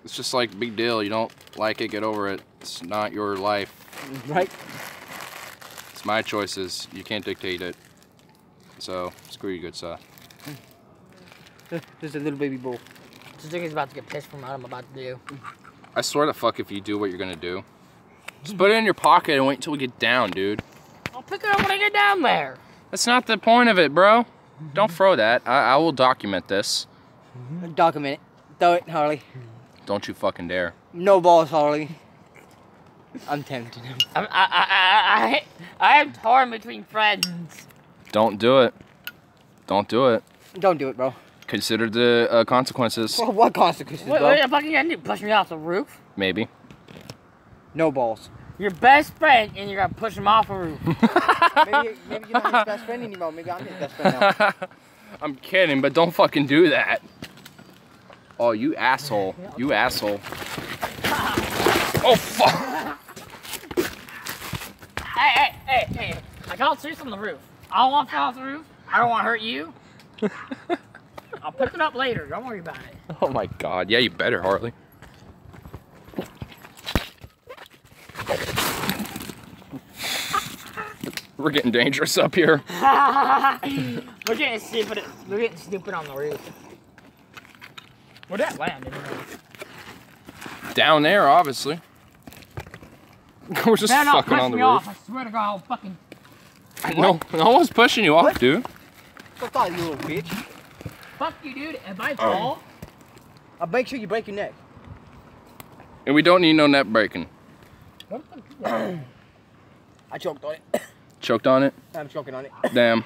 [SPEAKER 2] It's just like, big deal. You don't like it, get over it. It's not your life.
[SPEAKER 6] Right?
[SPEAKER 2] It's my choices. You can't dictate it. So, screw you, good stuff.
[SPEAKER 6] There's a little baby bull.
[SPEAKER 5] This nigga's about to get pissed from what I'm about to do.
[SPEAKER 2] I swear to fuck if you do what you're gonna do. Just put it in your pocket and wait until we get down, dude.
[SPEAKER 5] I'll pick it up when I get down there.
[SPEAKER 2] That's not the point of it, bro. Don't throw that. I will document this.
[SPEAKER 6] Document it. Throw it, Harley.
[SPEAKER 2] Don't you fucking dare.
[SPEAKER 6] No balls, Harley. I'm tempting him.
[SPEAKER 5] I am torn between friends.
[SPEAKER 2] Don't do it. Don't do it.
[SPEAKER 6] Don't do it, bro.
[SPEAKER 2] Consider the consequences.
[SPEAKER 6] Well, what consequences, bro?
[SPEAKER 5] What the fuck are you gonna do? Push me off the roof?
[SPEAKER 2] Maybe.
[SPEAKER 6] No balls.
[SPEAKER 5] Your best friend, and you're gonna push him off a roof.
[SPEAKER 6] maybe you're not his best friend anymore. Maybe I'm his best friend now.
[SPEAKER 2] I'm kidding, but don't fucking do that. Oh, you asshole. You asshole. Oh, fuck.
[SPEAKER 5] Hey. I got serious on the roof. I don't want to fall off the roof. I don't want to hurt you. I'll pick it up later. Don't worry about it.
[SPEAKER 2] Oh, my God. Yeah, you better, Harley. We're getting dangerous up here.
[SPEAKER 5] We're getting stupid on the roof. Where'd that land anyway?
[SPEAKER 2] Down there, obviously. We're just fucking on the roof.
[SPEAKER 5] Off. I swear to God, I'll fucking...
[SPEAKER 2] No one's pushing you off, dude.
[SPEAKER 6] Fuck off, you little bitch.
[SPEAKER 5] Fuck you, dude. If I fall...
[SPEAKER 6] I'll make sure you break your neck.
[SPEAKER 2] And we don't need no neck breaking.
[SPEAKER 5] What the fuck?
[SPEAKER 6] I choked on it.
[SPEAKER 2] Choked on it?
[SPEAKER 6] I'm choking on it.
[SPEAKER 2] Damn.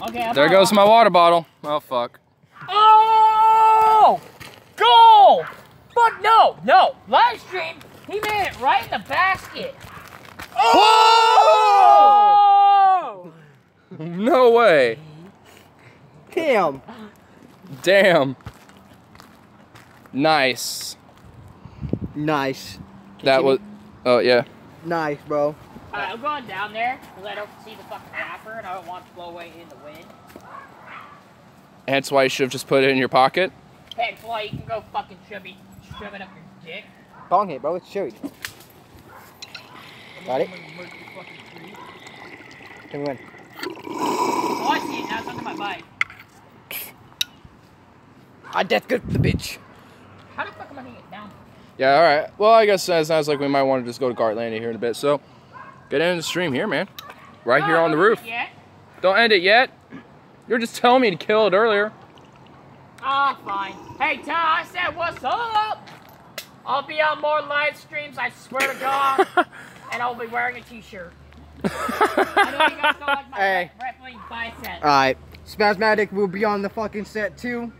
[SPEAKER 5] Okay,
[SPEAKER 2] there goes my water bottle. Oh, fuck.
[SPEAKER 5] Oh! Goal! Fuck no! Live stream, he made it right in the basket.
[SPEAKER 2] Oh! No way.
[SPEAKER 6] Damn.
[SPEAKER 2] Nice. That was... Oh, yeah.
[SPEAKER 6] Nice, bro.
[SPEAKER 5] Alright, I'm going down there because I don't see the fucking wrapper and I don't want it to blow away in the wind.
[SPEAKER 2] Hence why you should have just put it in your pocket.
[SPEAKER 5] Heck, why you can go fucking shove it up your dick.
[SPEAKER 6] Bong it, bro. It's cherry. Got it? Come on.
[SPEAKER 5] Oh, I see it now. It's under my bike.
[SPEAKER 6] I death grip the bitch.
[SPEAKER 5] How the fuck am I gonna get down?
[SPEAKER 2] Yeah, alright. Well, I guess it sounds like we might want to just go to Gartlandia here in a bit. So, get into the stream here, man. Right here on the roof. Don't end it yet. You were just telling me to kill it earlier.
[SPEAKER 5] Ah, fine. Hey, Tom, I said what's up? I'll be on more live streams, I swear to God. And I'll be wearing a t-shirt. I know you guys don't like my wrestling bicep.
[SPEAKER 6] Alright. Spasmatic will be on the fucking set too.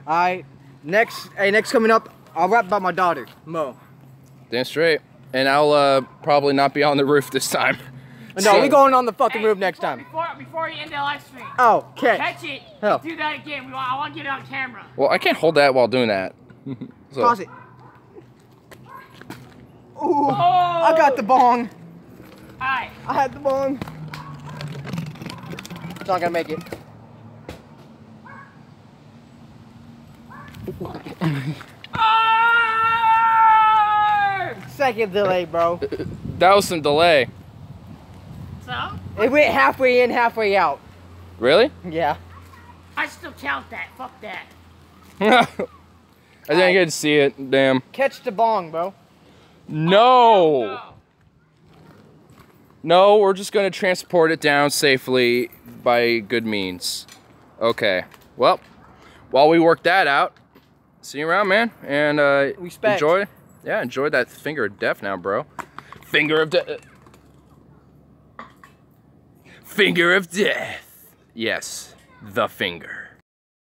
[SPEAKER 6] Alright. Next coming up, I'll rap about my daughter, Mo.
[SPEAKER 2] Damn straight. And I'll probably not be on the roof this time.
[SPEAKER 6] No, we going on the fucking roof next time.
[SPEAKER 5] Before you end the live stream.
[SPEAKER 6] Oh, okay.
[SPEAKER 5] Catch it.
[SPEAKER 6] Hell.
[SPEAKER 5] Do that again. I want to get it on camera.
[SPEAKER 2] Well, I can't hold that while doing that. So.
[SPEAKER 6] Pause it. Ooh, I got the bong.
[SPEAKER 5] Alright.
[SPEAKER 6] I had the bong. It's not gonna make it. Second delay, bro.
[SPEAKER 2] That was some delay.
[SPEAKER 5] So?
[SPEAKER 6] It went halfway in, halfway out.
[SPEAKER 2] Really?
[SPEAKER 6] Yeah.
[SPEAKER 5] I still count that. Fuck that.
[SPEAKER 2] I didn't get to see it. Damn.
[SPEAKER 6] Catch the bong, bro.
[SPEAKER 2] No. No, we're just gonna transport it down safely by good means. Okay. Well, while we work that out, see you around, man, and enjoy. Yeah, enjoy that finger of death now, bro. Finger of death. Finger of death. Yes, the finger.